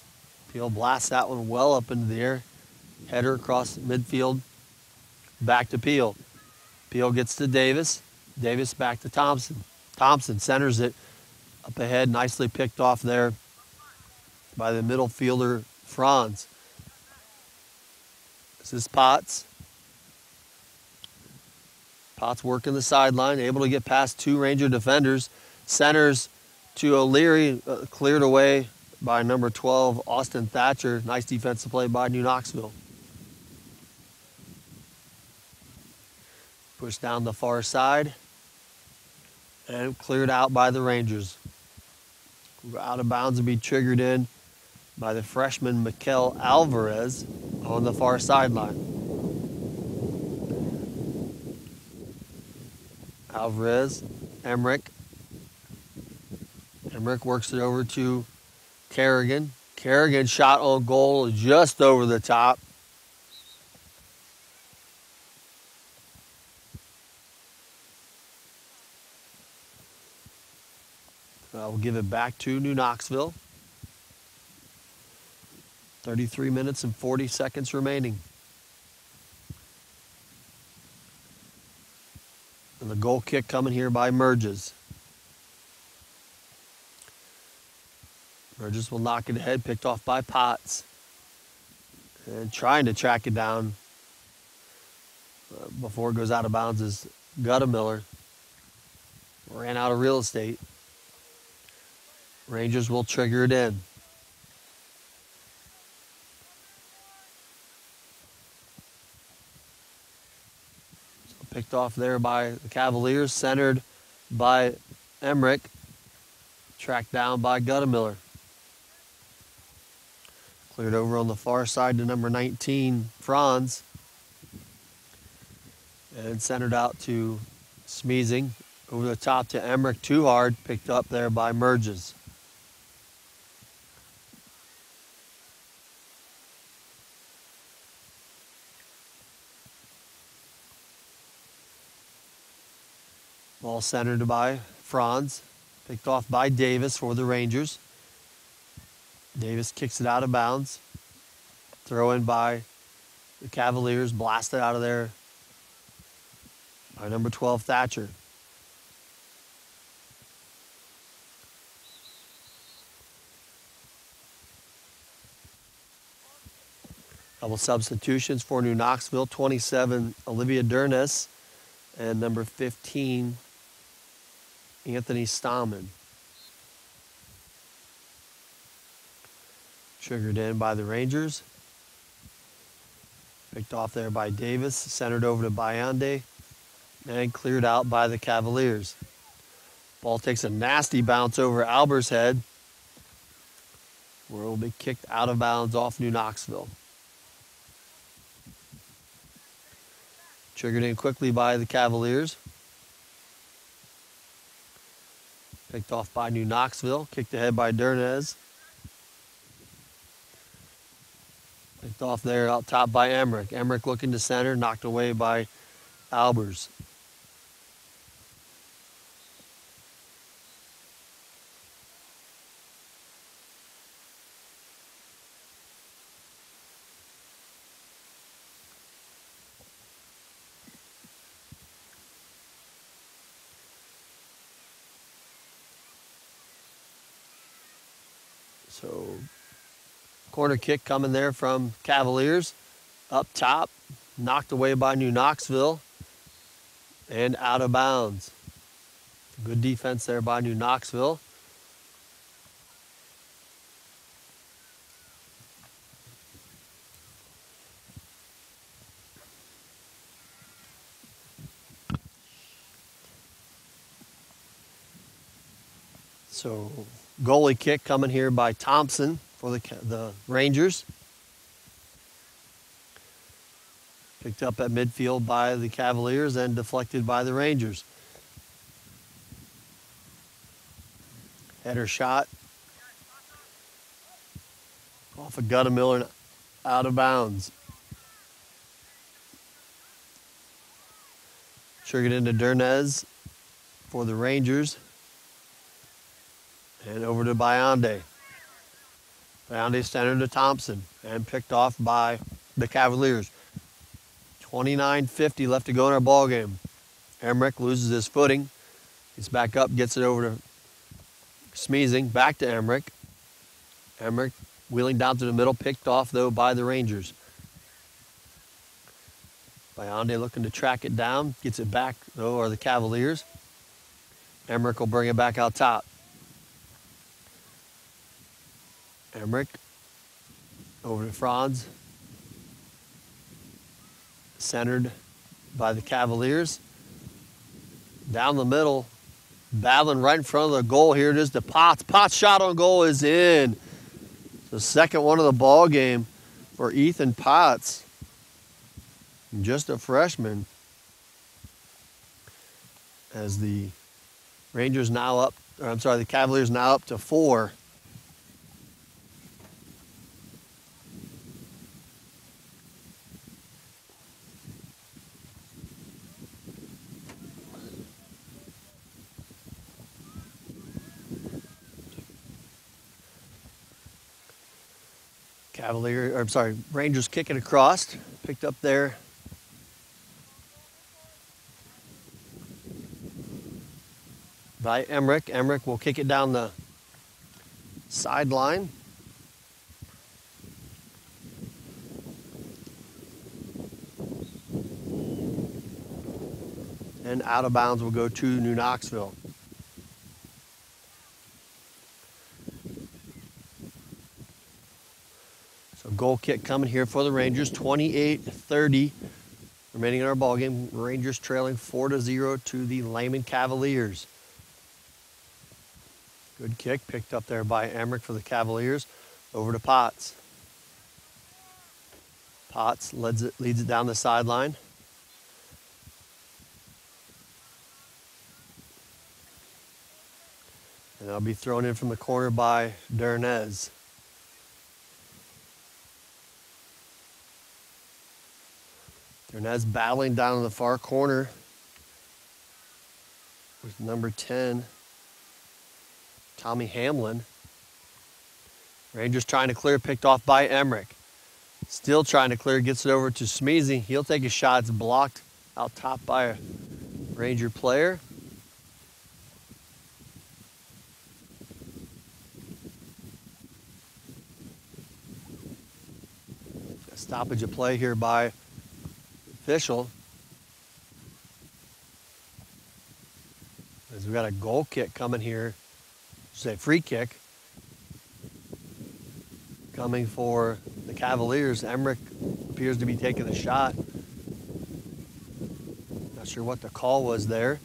Peel blasts that one well up into the air. Header across midfield. Back to Peel. Peel gets to Davis. Davis back to Thompson. Thompson centers it up ahead. Nicely picked off there by the middle fielder, Franz. This is Potts. Potts working the sideline. Able to get past two Ranger defenders. Centers to O'Leary, cleared away by number 12, Austin Thatcher. Nice defensive play by New Knoxville. Pushed down the far side and cleared out by the Rangers. Out of bounds and be triggered in by the freshman Mikel Alvarez on the far sideline. Alvarez, Emmerich. Emmerich works it over to Kerrigan. Kerrigan shot on goal just over the top. We'll give it back to New Knoxville. 33 minutes and 40 seconds remaining. And the goal kick coming here by Merges. Merges will knock it ahead, picked off by Potts. And trying to track it down before it goes out of bounds is Guttemiller. Ran out of real estate. Rangers will trigger it in. So picked off there by the Cavaliers, centered by Emmerich, tracked down by Guttemiller. Cleared over on the far side to number 19, Franz. And centered out to Smeezing. Over the top to Emmerich, too hard, picked up there by Merges. Ball centered by Franz, picked off by Davis for the Rangers. Davis kicks it out of bounds. Throw in by the Cavaliers, blasted out of there by number 12, Thatcher. Double substitutions for New Knoxville, 27, Olivia Dernes, and number 15, Anthony Stahman. Triggered in by the Rangers. Picked off there by Davis, centered over to Bayande, and cleared out by the Cavaliers. Ball takes a nasty bounce over Albert's head, where it will be kicked out of bounds off New Knoxville. Triggered in quickly by the Cavaliers. Picked off by New Knoxville, kicked ahead by Dernes. Picked off there out top by Emmerich. Emmerich looking to center, knocked away by Albers. So, corner kick coming there from Cavaliers. Up top, knocked away by New Knoxville. And out of bounds. Good defense there by New Knoxville. So, goalie kick coming here by Thompson for the Rangers. Picked up at midfield by the Cavaliers and deflected by the Rangers. Header shot. Off of Guttemiller and out of bounds. Triggered into Dernes for the Rangers. And over to Bayande. Bayande centered to Thompson and picked off by the Cavaliers. 29:50 left to go in our ball game. Emmerich loses his footing. He's back up, gets it over to Smeezing, back to Emmerich. Emmerich wheeling down to the middle, picked off though by the Rangers. Bayande looking to track it down, gets it back though, or the Cavaliers. Emmerich will bring it back out top. Emmerich over to Franz. Centered by the Cavaliers. Down the middle, battling right in front of the goal. Here it is to Potts. Potts' shot on goal is in. The second one of the ball game for Ethan Potts. Just a freshman. As the Rangers now up, or I'm sorry, the Cavaliers now up to 4. Rangers kicking across, picked up there by Emmerich. Emmerich will kick it down the sideline. And out of bounds will go to New Knoxville. Goal kick coming here for the Rangers. 28-30 remaining in our ball game. Rangers trailing 4-0 to the Lehman Cavaliers. Good kick picked up there by Emmerich for the Cavaliers. Over to Potts. Potts leads it down the sideline. And that'll be thrown in from the corner by Dernes. Dernes battling down in the far corner with number 10, Tommy Hamlin. Rangers trying to clear, picked off by Emmerich. Still trying to clear, gets it over to Smeezy. He'll take a shot, it's blocked out top by a Ranger player. stoppage of play here by official. As we got a goal kick coming here, say free kick, coming for the Cavaliers. Emmerich appears to be taking the shot. Not sure what the call was there.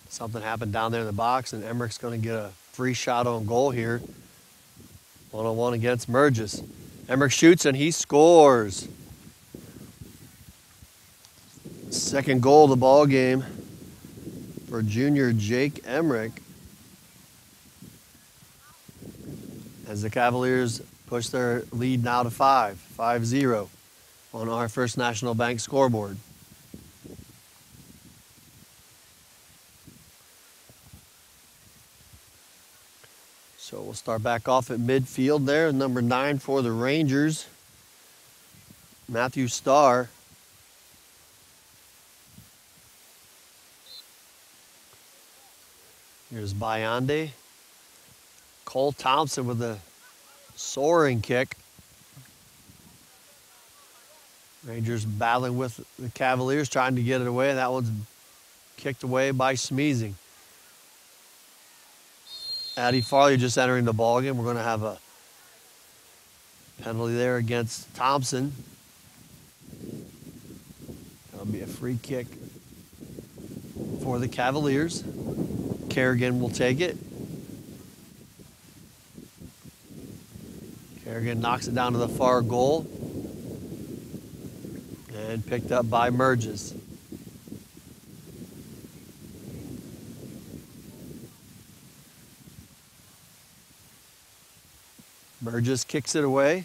Something happened down there in the box, and Emmerich's going to get a free shot on goal here. 1-on-1 against Merges. Emmerich shoots and he scores. Second goal of the ball game for junior Jake Emmerich, as the Cavaliers push their lead now to 5-0 on our First National Bank scoreboard. So we'll start back off at midfield there. Number 9 for the Rangers, Matthew Starr. Here's Bayande. Cole Thompson with a soaring kick. Rangers battling with the Cavaliers, trying to get it away. That one's kicked away by Smeezing. Addie Farley just entering the ballgame. We're going to have a penalty there against Thompson. That'll be a free kick for the Cavaliers. Kerrigan will take it. Kerrigan knocks it down to the far goal. And picked up by Merges. Burgess kicks it away.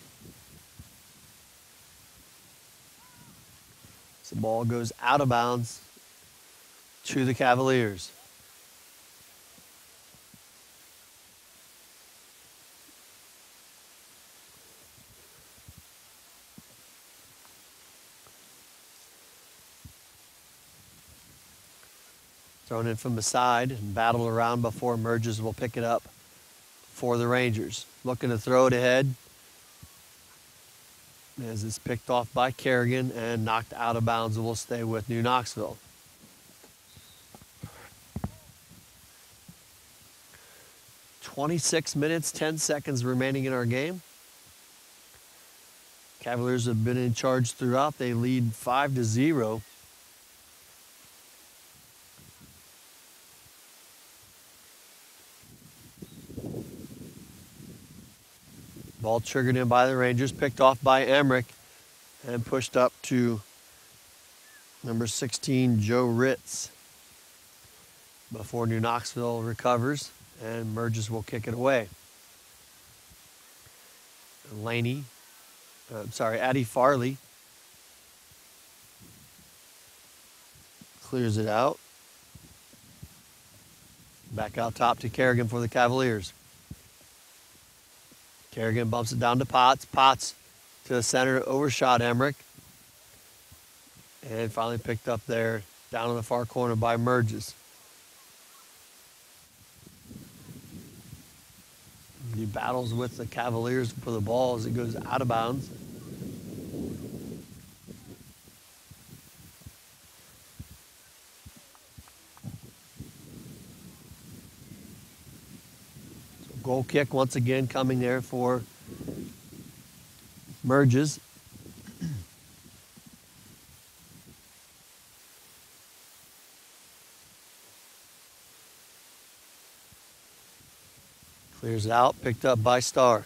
The ball goes out of bounds to the Cavaliers. Thrown in from the side and battled around before Merges will pick it up for the Rangers. Looking to throw it ahead as it's picked off by Kerrigan and knocked out of bounds. Will stay with New Knoxville. "26 minutes, 10 seconds remaining in our game. Cavaliers have been in charge throughout. They lead 5-0. Ball triggered in by the Rangers, picked off by Emmerich, and pushed up to number 16, Joe Ritz, before New Knoxville recovers, and Merges will kick it away. Addie Farley clears it out. Back out top to Kerrigan for the Cavaliers. Kerrigan bumps it down to Potts. Potts to the center, overshot Emmerich. And finally picked up there down in the far corner by Merges. He battles with the Cavaliers for the ball as it goes out of bounds. Goal kick once again coming there for Merges. Clears it out, picked up by Starr.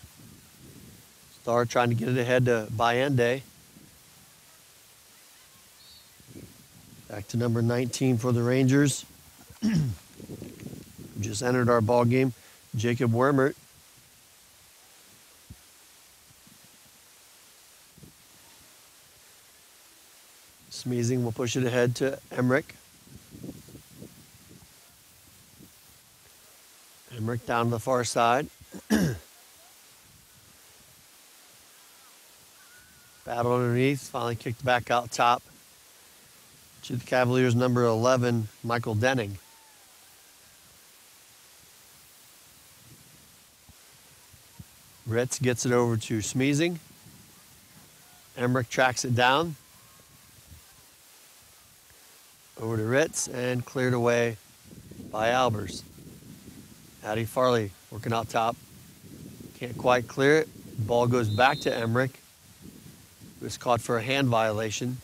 Starr trying to get it ahead to Bayende. Back to number 19 for the Rangers. Just entered our ball game. Jacob Wermert. Smeezing will push it ahead to Emmerich. Emmerich down to the far side. Battle underneath, finally kicked back out top to the Cavaliers' number 11, Michael Denning. Ritz gets it over to Smeezing. Emmerich tracks it down. Over to Ritz and cleared away by Albers. Addie Farley working out top. Can't quite clear it. Ball goes back to Emmerich. He was caught for a hand violation.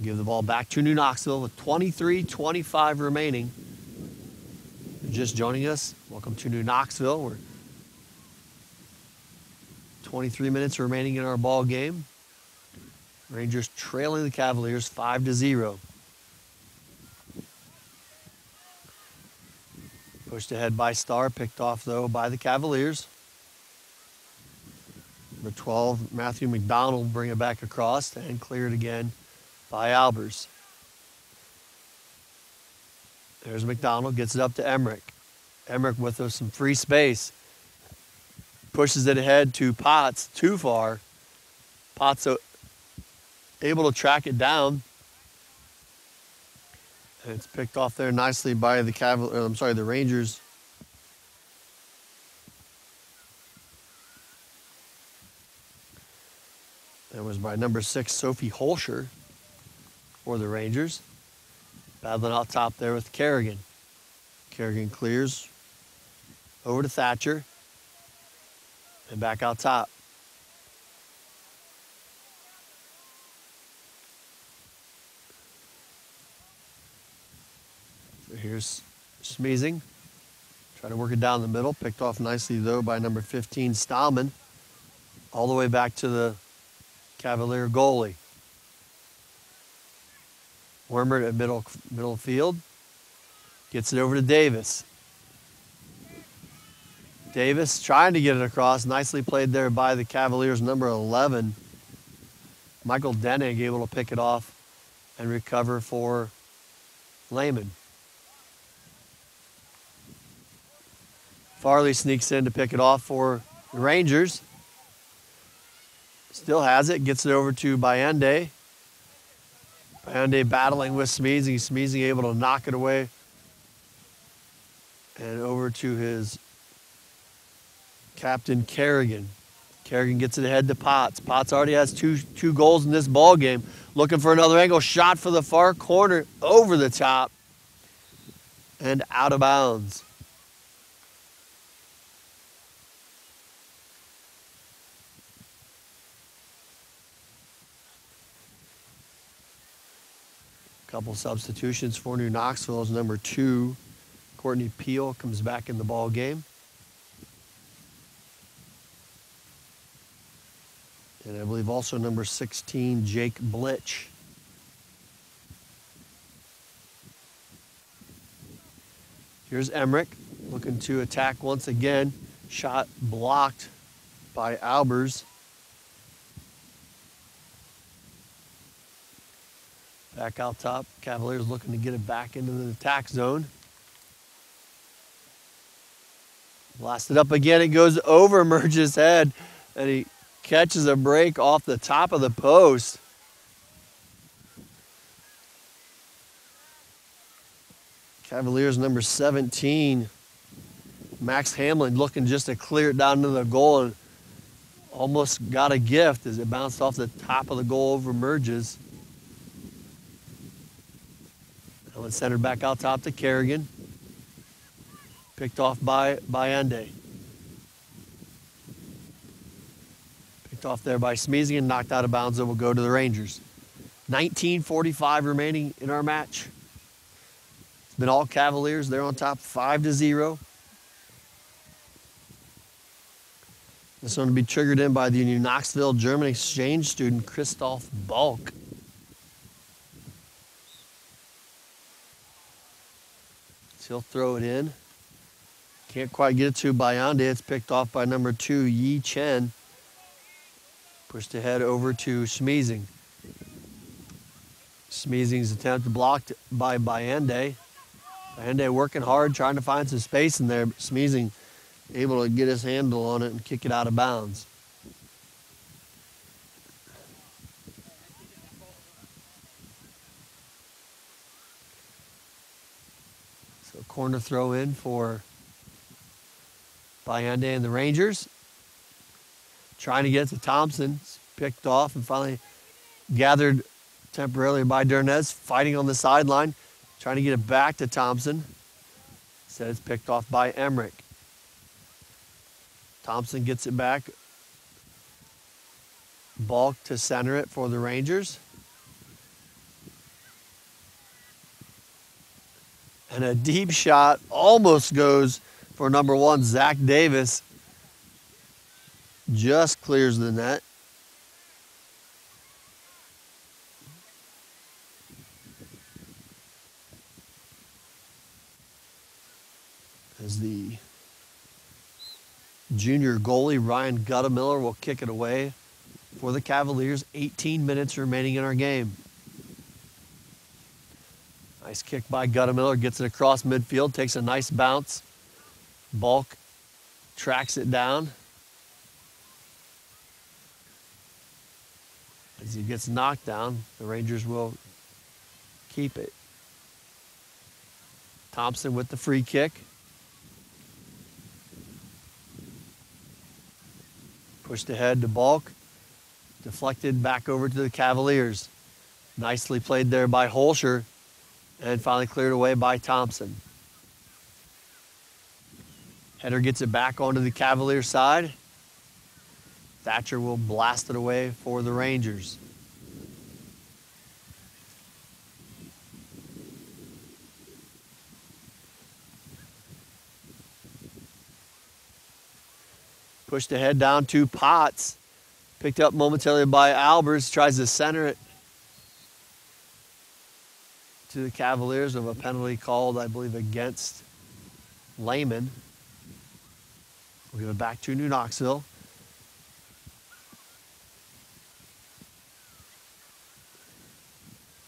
Give the ball back to New Knoxville with 23:25 remaining. If you're just joining us, welcome to New Knoxville. We're 23 minutes remaining in our ball game. Rangers trailing the Cavaliers 5-0. Pushed ahead by Starr, picked off though by the Cavaliers. Number 12, Matthew McDonald, bring it back across and clear it again by Albers. There's McDonald, gets it up to Emmerich. Emmerich with some free space. Pushes it ahead to Potts, too far. Potts able to track it down. And it's picked off there nicely by the Rangers. That was by number 6, Sophie Holscher for the Rangers. Battling out top there with Kerrigan. Kerrigan clears over to Thatcher. And back out top. So here's Smeezing. Trying to work it down the middle. Picked off nicely, though, by number 15, Stallman. All the way back to the Cavalier goalie. Wormer at middle field. Gets it over to Davis. Davis trying to get it across. Nicely played there by the Cavaliers, number 11. Michael Denig able to pick it off and recover for Lehman. Farley sneaks in to pick it off for the Rangers. Still has it. Gets it over to Bayende. Bayende battling with Smeezing. Smeezing able to knock it away. And over to his captain, Kerrigan. Kerrigan gets it ahead to Potts. Potts already has two goals in this ball game. Looking for another angle. Shot for the far corner. Over the top. And out of bounds. Couple substitutions for New Knoxville as number 2, Courtney Peel, comes back in the ball game. And I believe also number 16, Jake Blitch. Here's Emmerich looking to attack once again. Shot blocked by Albers. Back out top. Cavaliers looking to get it back into the attack zone. Blasted up again. It goes over Merge's head. And he catches a break off the top of the post. Cavaliers number 17. Max Hamlin looking just to clear it down to the goal. And almost got a gift as it bounced off the top of the goal over Merge's. It's centered back out top to Kerrigan. Picked off by Bayende. Picked off there by Smeezing and knocked out of bounds. It will go to the Rangers. 19:45 remaining in our match. It's been all Cavaliers. They're on top 5-0. This one will be triggered in by the New Knoxville German exchange student Christoph Balk. He'll throw it in. Can't quite get it to Bayonde. It's picked off by number 2, Yi Chen. Pushed ahead over to Smeezing. Smeezing's attempt blocked by Bayonde. Bayonde working hard, trying to find some space in there. Smeezing able to get his handle on it and kick it out of bounds. So So corner throw in for Bayende and the Rangers. Trying to get to Thompson. It's picked off and finally gathered temporarily by Dernez, fighting on the sideline, trying to get it back to Thompson. Instead, it's picked off by Emmerich. Thompson gets it back. Balk to center it for the Rangers. And a deep shot almost goes for number 1, Zach Davis. Just clears the net. As the junior goalie, Ryan Guttemiller, will kick it away for the Cavaliers. 18 minutes remaining in our game. Nice kick by Guttemiller, gets it across midfield, takes a nice bounce. Balk tracks it down. As he gets knocked down, the Rangers will keep it. Thompson with the free kick. Pushed ahead to Balk. Deflected back over to the Cavaliers. Nicely played there by Holscher. And finally cleared away by Thompson. Header gets it back onto the Cavalier side. Thatcher will blast it away for the Rangers. Pushed ahead down to Potts. Picked up momentarily by Albers. Tries to center it to the Cavaliers of a penalty called, I believe, against Lehman. We'll give it back to New Knoxville.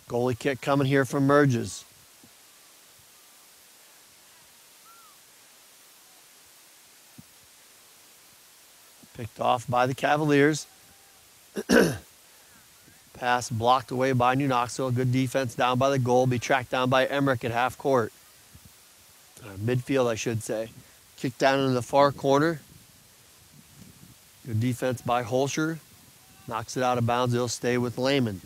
Goalie kick coming here from Merges. Picked off by the Cavaliers. Pass blocked away by New Knoxville. Good defense down by the goal. Be tracked down by Emmerich at half court. Midfield, I should say. Kicked down into the far corner. Good defense by Holscher. Knocks it out of bounds. It'll stay with Lehman.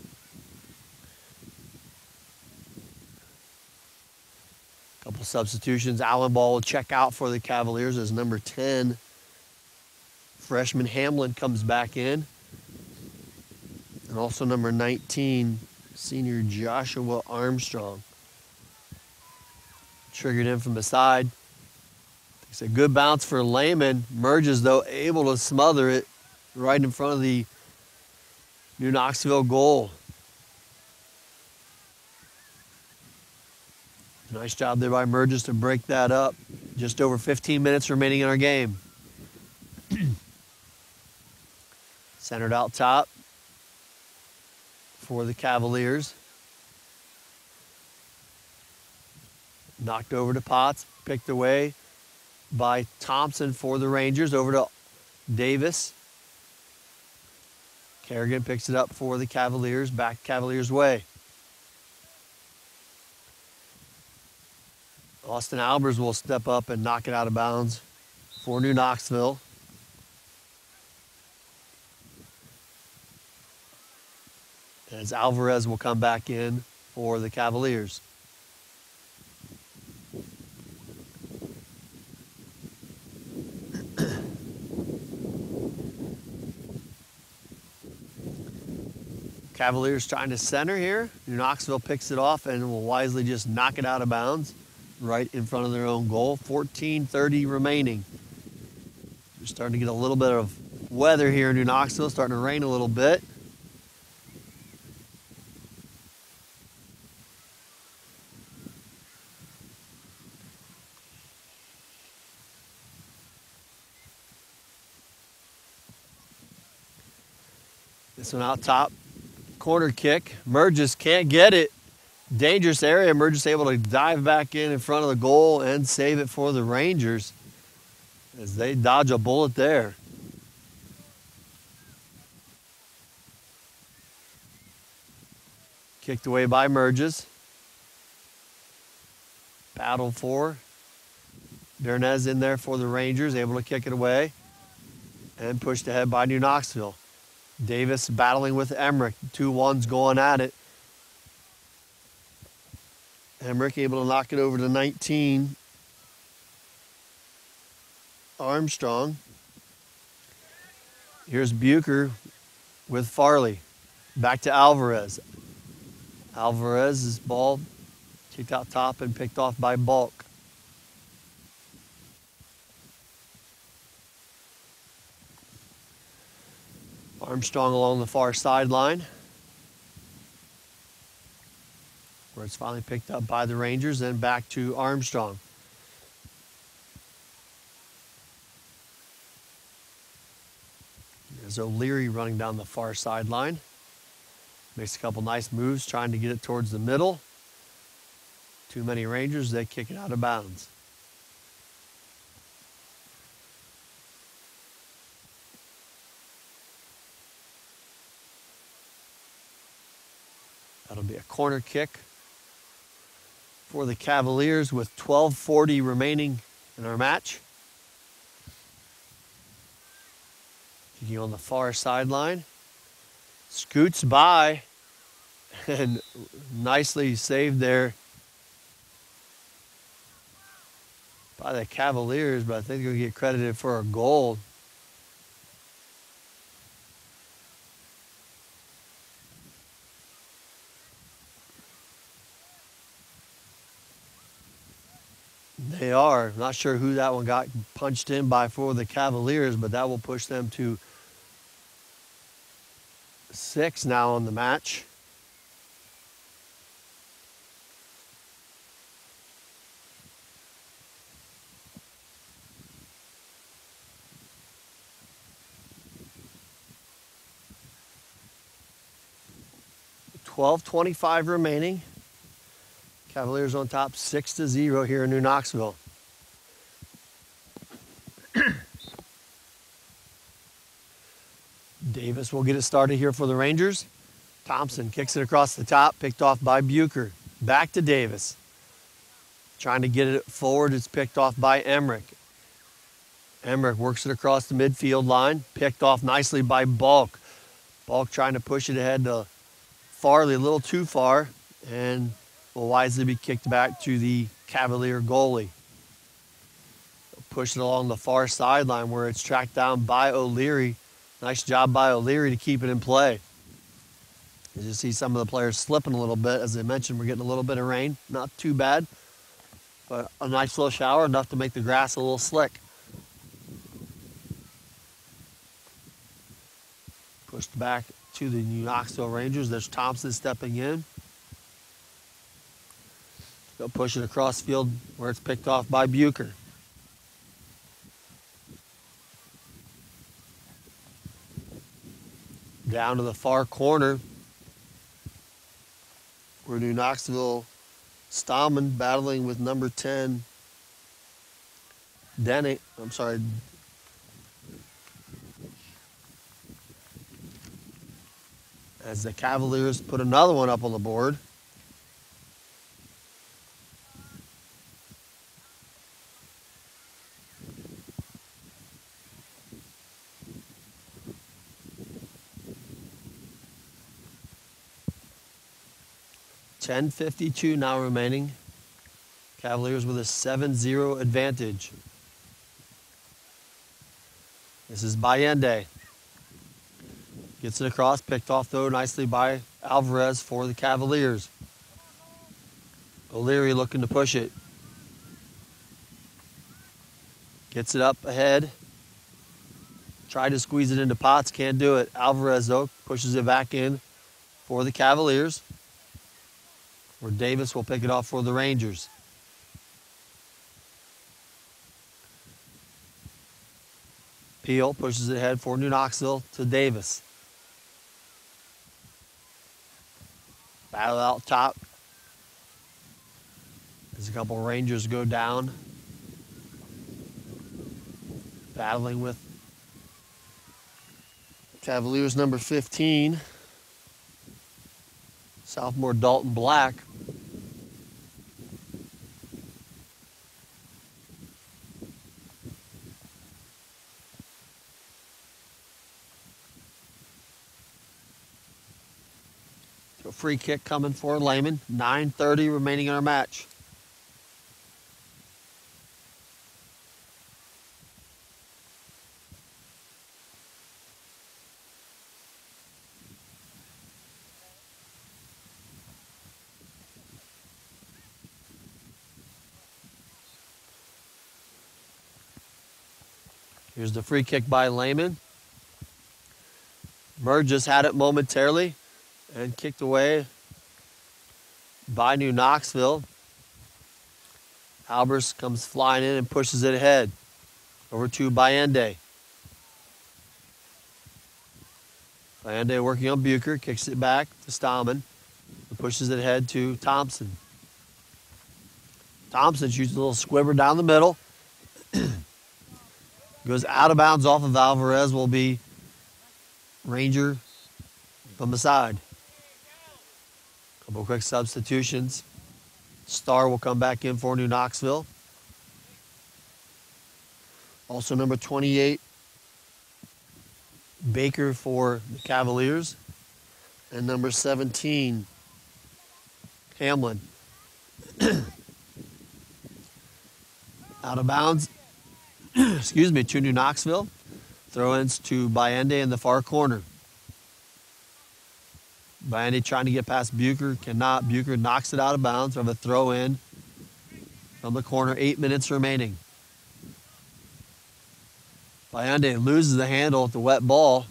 Couple substitutions. Allen Ball will check out for the Cavaliers as number 10, freshman Hamlin, comes back in. And also number 19, senior Joshua Armstrong. Triggered in from the side. It's a good bounce for Lehman. Merges, though, able to smother it right in front of the New Knoxville goal. Nice job there by Merges to break that up. Just over 15 minutes remaining in our game. Centered out top for the Cavaliers. Knocked over to Potts. Picked away by Thompson for the Rangers. Over to Davis. Kerrigan picks it up for the Cavaliers. Back Cavaliers' way. Austin Albers will step up and knock it out of bounds for New Knoxville. As Alvarez will come back in for the Cavaliers. Cavaliers trying to center here. New Knoxville picks it off and will wisely just knock it out of bounds right in front of their own goal. 14:30 remaining. We're starting to get a little bit of weather here in New Knoxville. Starting to rain a little bit. This one out top. Corner kick. Merges can't get it. Dangerous area. Merges able to dive back in front of the goal and save it for the Rangers as they dodge a bullet there. Kicked away by Merges. Paddle for. Bernez in there for the Rangers, able to kick it away. And pushed ahead by New Knoxville. Davis battling with Emmerich. 2-1s going at it. Emmerich able to knock it over to 19. Armstrong. Here's Bucher with Farley. Back to Alvarez. Alvarez's ball kicked out top and picked off by Bulk. Armstrong along the far sideline, where it's finally picked up by the Rangers, then back to Armstrong. There's O'Leary running down the far sideline. Makes a couple nice moves, trying to get it towards the middle. Too many Rangers, they kick it out of bounds. That'll be a corner kick for the Cavaliers with 12:40 remaining in our match. Kicking on the far sideline. Scoots by and nicely saved there by the Cavaliers, but I think they're going to get credited for a goal. They are. Not sure who that one got punched in by for the Cavaliers, but that will push them to 6 now on the match. .25 remaining. Cavaliers on top 6-0 here in New Knoxville. Davis will get it started here for the Rangers. Thompson kicks it across the top, picked off by Bucher. Back to Davis. Trying to get it forward, it's picked off by Emmerich. Emmerich works it across the midfield line, picked off nicely by Bulk. Bulk trying to push it ahead to Farley, a little too far, and will wisely be kicked back to the Cavalier goalie. Push it along the far sideline where it's tracked down by O'Leary. Nice job by O'Leary to keep it in play. As you see some of the players slipping a little bit. As I mentioned, we're getting a little bit of rain. Not too bad, but a nice little shower, enough to make the grass a little slick. Pushed back to the New Knoxville Rangers. There's Thompson stepping in. They'll push it across field where it's picked off by Bucher. Down to the far corner where New Knoxville Stallman battling with number 10 Denny. I'm sorry. As the Cavaliers put another one up on the board. .52 now remaining. Cavaliers with a 7-0 advantage. This is Bayende. Gets it across, picked off though nicely by Alvarez for the Cavaliers. O'Leary looking to push it. Gets it up ahead. Tried to squeeze it into Potts, can't do it. Alvarez though pushes it back in for the Cavaliers, where Davis will pick it off for the Rangers. Peel pushes it ahead for New Knoxville to Davis. Battle out top. As a couple Rangers go down. Battling with Cavaliers number 15. Sophomore Dalton Black. free kick coming for Lehman. 9:30 remaining in our match. Here's the free kick by Lehman. Murr just had it momentarily and kicked away by New Knoxville. Albers comes flying in and pushes it ahead. Over to Bayende. Bayende working on Bucher, kicks it back to Stallman. And pushes it ahead to Thompson. Thompson shoots a little squibber down the middle. Goes out of bounds off of Alvarez, will be Ranger from the side. Couple quick substitutions. Starr will come back in for New Knoxville. Also number 28, Baker for the Cavaliers. And number 17, Hamlin. Out of bounds, excuse me, to New Knoxville. Throw-ins to Bayende in the far corner. Bayende trying to get past Bucher, cannot. Bucher knocks it out of bounds. We have a throw-in from the corner, 8 minutes remaining. Bayende loses the handle at the wet ball.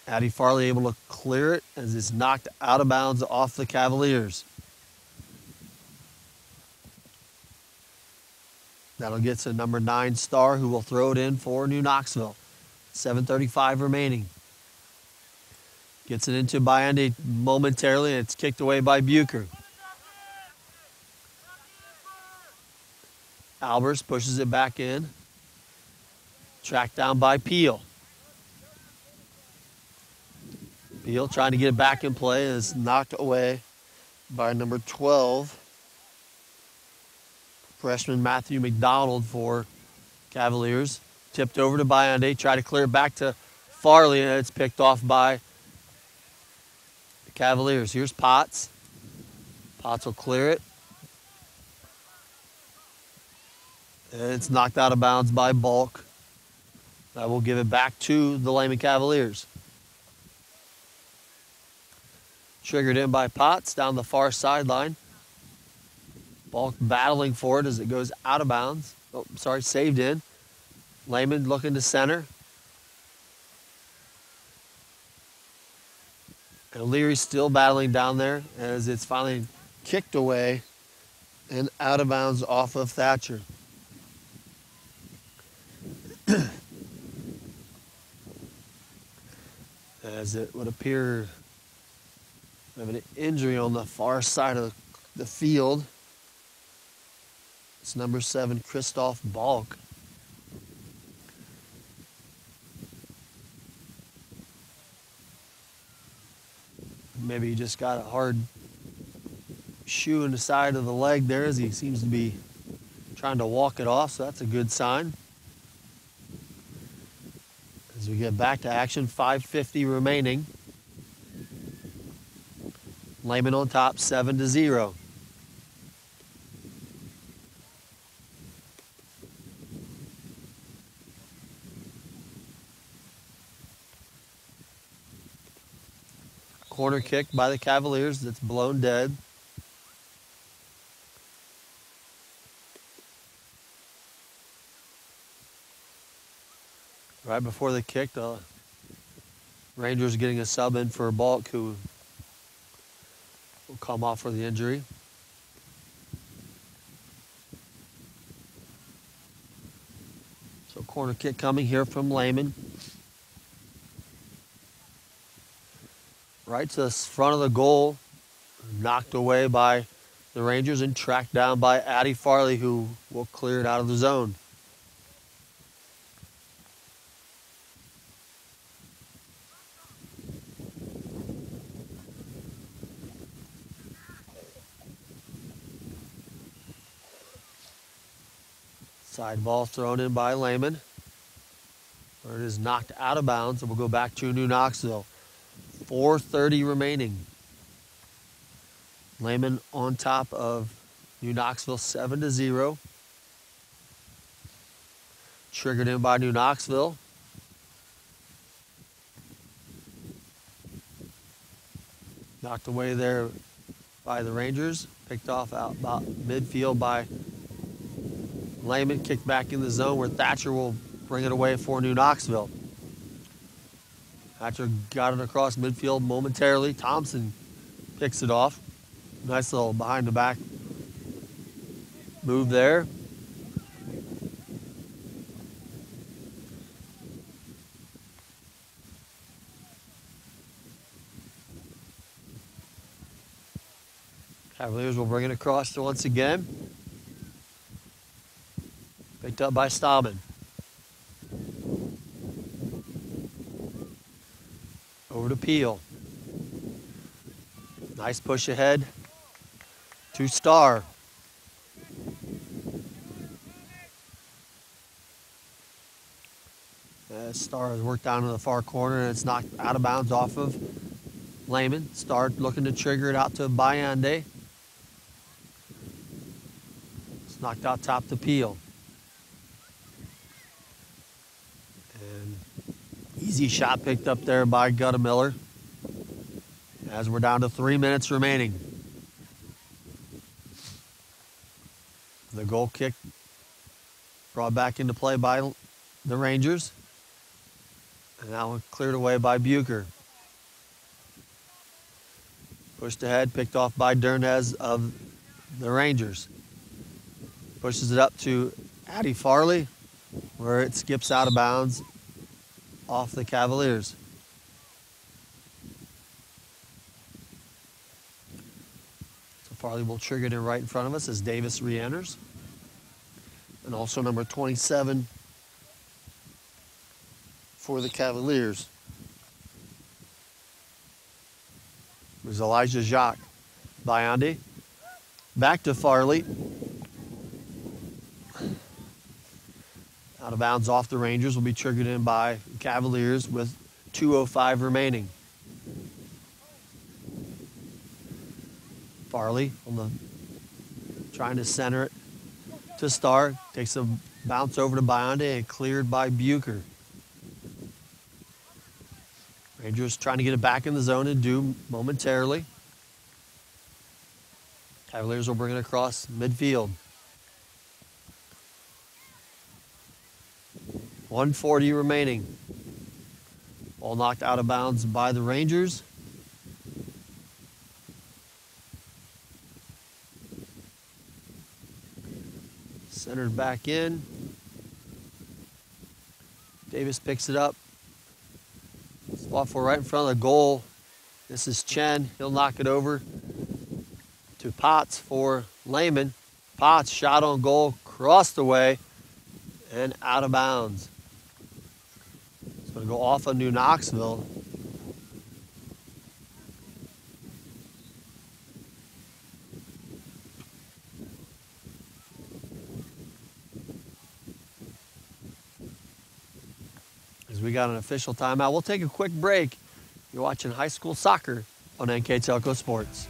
Addie Farley able to clear it as it's knocked out of bounds off the Cavaliers. That'll get to number 9, Starr, who will throw it in for New Knoxville. 7:35 remaining. Gets it into Bayende momentarily, and it's kicked away by Bucher. Albers pushes it back in. Tracked down by Peel. Peel trying to get it back in play is knocked away by number 12. Freshman Matthew McDonald for Cavaliers. Tipped over to Bayende. Try to clear it back to Farley, and it's picked off by the Cavaliers. Here's Potts. Potts will clear it. And it's knocked out of bounds by Bulk. That will give it back to the Lehman Cavaliers. Triggered in by Potts down the far sideline. Bulk battling for it as it goes out of bounds. Oh, sorry, saved in. Lehman looking to center. And Leary's still battling down there as it's finally kicked away and out of bounds off of Thatcher. As it would appear we have an injury on the far side of the field. It's number 7, Christoph Balk. Maybe he just got a hard shoe in the side of the leg there as he seems to be trying to walk it off, so that's a good sign. As we get back to action, 5:50 remaining. Lehman on top, 7-0. Corner kick by the Cavaliers that's blown dead. Right before the kick, the Rangers getting a sub in for Balk, who will come off for the injury. So corner kick coming here from Lehman. Right to the front of the goal, knocked away by the Rangers and tracked down by Addie Farley, who will clear it out of the zone. Side ball thrown in by Lehman. Where it is knocked out of bounds, and we'll go back to New Knoxville. 4:30 remaining. Lehman on top of New Knoxville 7-0. Triggered in by New Knoxville. Knocked away there by the Rangers. Picked off out about midfield by Lehman. Kicked back in the zone where Thatcher will bring it away for New Knoxville. Thatcher got it across midfield momentarily. Thompson picks it off. Nice little behind the back move there. Cavaliers will bring it across once again. Picked up by Stallman. Over to Peel. Nice push ahead to Starr. Starr has worked down to the far corner and it's knocked out of bounds off of Lehman. Starr looking to trigger it out to Bayande. It's knocked out top to Peel. And easy shot picked up there by Guttemiller. As we're down to 3 minutes remaining. The goal kick brought back into play by the Rangers. And that one cleared away by Bucher. Pushed ahead, picked off by Dernez of the Rangers. Pushes it up to Addie Farley, where it skips out of bounds off the Cavaliers. So Farley will trigger it in right in front of us as Davis re-enters. And also number 27 for the Cavaliers was Elijah Jacques. Bayande. Back to Farley. Out of bounds off the Rangers, will be triggered in by Cavaliers with 2:05 remaining. Farley trying to center it to Starr. Takes a bounce over to Bayande and cleared by Bucher. Rangers trying to get it back in the zone and do momentarily. Cavaliers will bring it across midfield. 1:40 remaining. Ball knocked out of bounds by the Rangers. Centered back in. Davis picks it up. Spot for right in front of the goal. This is Chen. He'll knock it over to Potts for Lehman. Potts shot on goal, crossed away, and out of bounds. It's going to go off of New Knoxville. As we got an official timeout, we'll take a quick break. You're watching high school soccer on NKTelco Sports.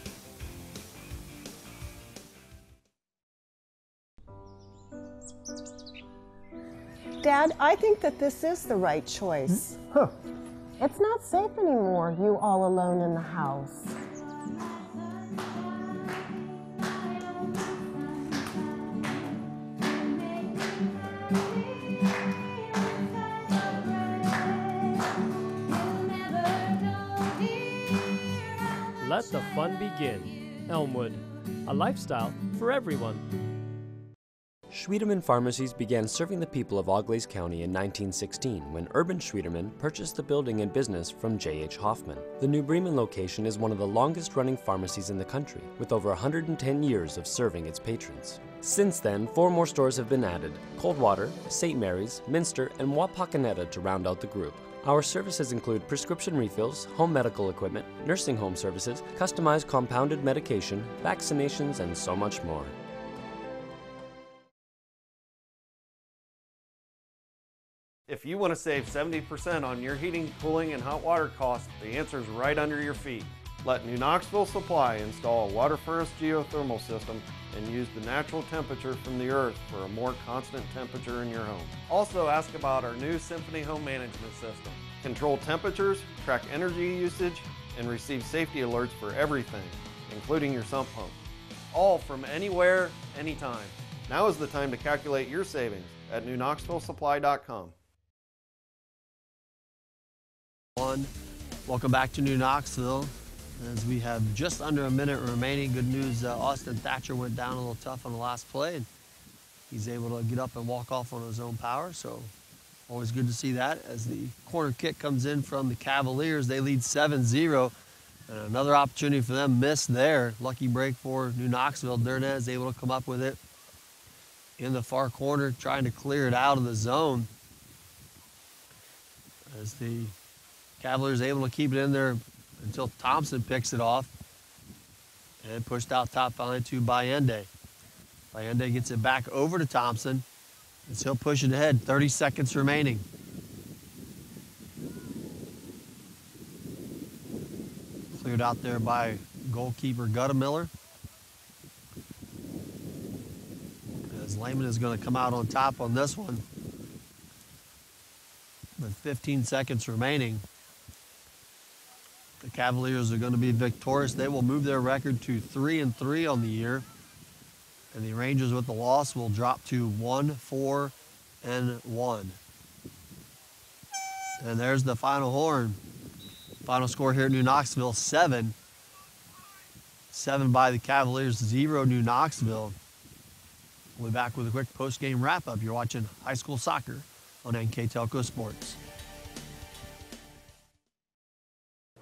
Dad, I think that this is the right choice. It's not safe anymore, you all alone in the house. Let the fun begin. Elmwood, a lifestyle for everyone. Schwederman Pharmacies began serving the people of Auglaize County in 1916 when Urban Schwederman purchased the building and business from J.H. Hoffman. The New Bremen location is one of the longest-running pharmacies in the country, with over 110 years of serving its patrons. Since then, 4 more stores have been added: Coldwater, St. Mary's, Minster, and Wapakoneta to round out the group. Our services include prescription refills, home medical equipment, nursing home services, customized compounded medication, vaccinations, and so much more. If you want to save 70% on your heating, cooling, and hot water costs, the answer is right under your feet. Let New Knoxville Supply install a water furnace geothermal system and use the natural temperature from the earth for a more constant temperature in your home. Also ask about our new Symphony Home Management System. Control temperatures, track energy usage, and receive safety alerts for everything, including your sump pump. All from anywhere, anytime. Now is the time to calculate your savings at newknoxvillesupply.com. Welcome back to New Knoxville. As we have just under a minute remaining, good news, Austin Thatcher went down a little tough on the last play, and he's able to get up and walk off on his own power, so always good to see that. As the corner kick comes in from the Cavaliers, they lead 7-0, and another opportunity for them missed there. Lucky break for New Knoxville. Dernez able to come up with it in the far corner, trying to clear it out of the zone. As the Cavaliers able to keep it in there until Thompson picks it off and pushed out top finally to Bayende. Bayende gets it back over to Thompson as he'll push it ahead. 30 seconds remaining. Cleared out there by goalkeeper Guttemiller. As Lehman is going to come out on top on this one with 15 seconds remaining. The Cavaliers are going to be victorious. They will move their record to 3-3 on the year. And the Rangers with the loss will drop to 1-4-1. And there's the final horn. Final score here at New Knoxville, 7. 7 by the Cavaliers, 0 New Knoxville. We'll be back with a quick post-game wrap-up. You're watching high school soccer on NKTelco Sports.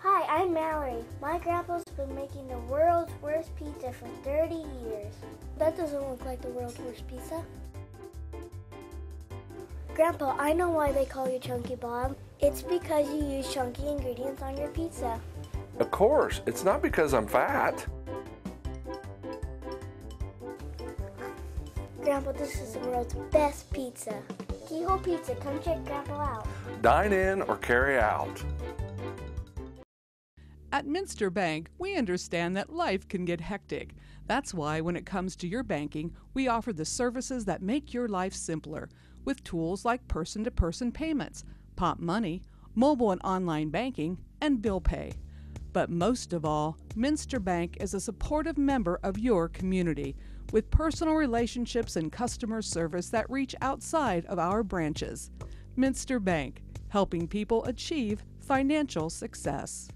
Hi, I'm Mallory. My grandpa's been making the world's worst pizza for 30 years. That doesn't look like the world's worst pizza. Grandpa, I know why they call you Chunky Bob. It's because you use chunky ingredients on your pizza. Of course, it's not because I'm fat. Grandpa, this is the world's best pizza. Keyhole Pizza, come check Grandpa out. Dine in or carry out. At Minster Bank, we understand that life can get hectic. That's why when it comes to your banking, we offer the services that make your life simpler with tools like person-to-person payments, Pop Money, mobile and online banking, and bill pay. But most of all, Minster Bank is a supportive member of your community with personal relationships and customer service that reach outside of our branches. Minster Bank, helping people achieve financial success.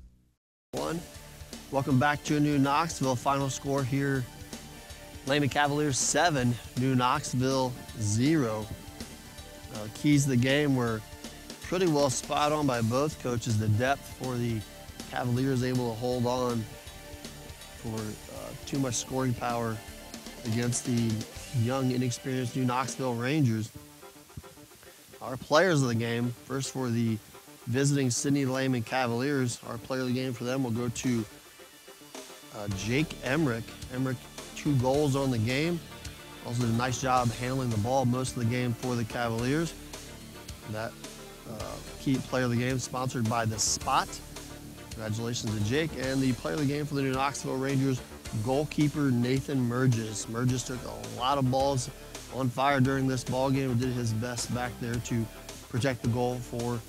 Welcome back to New Knoxville. Final score here, Lehman Cavaliers 7, New Knoxville 0. Keys to the game were pretty well spot on by both coaches. The depth for the Cavaliers able to hold on for too much scoring power against the young, inexperienced New Knoxville Rangers. Our players of the game, first for the visiting Sidney Lehman Cavaliers, our player of the game for them will go to Jake Emmerich. Emmerich, 2 goals on the game. Also did a nice job handling the ball most of the game for the Cavaliers. That key player of the game sponsored by The Spot. Congratulations to Jake. And the player of the game for the New Knoxville Rangers, goalkeeper Nathan Merges. Merges took a lot of balls on fire during this ball game and did his best back there to protect the goal for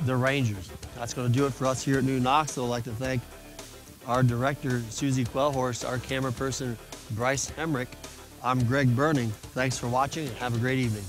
the Rangers. That's going to do it for us here at New Knoxville. I'd like to thank our director, Susie Quellhorst, our camera person, Bryce Hemrick. I'm Greg Burning. Thanks for watching and have a great evening.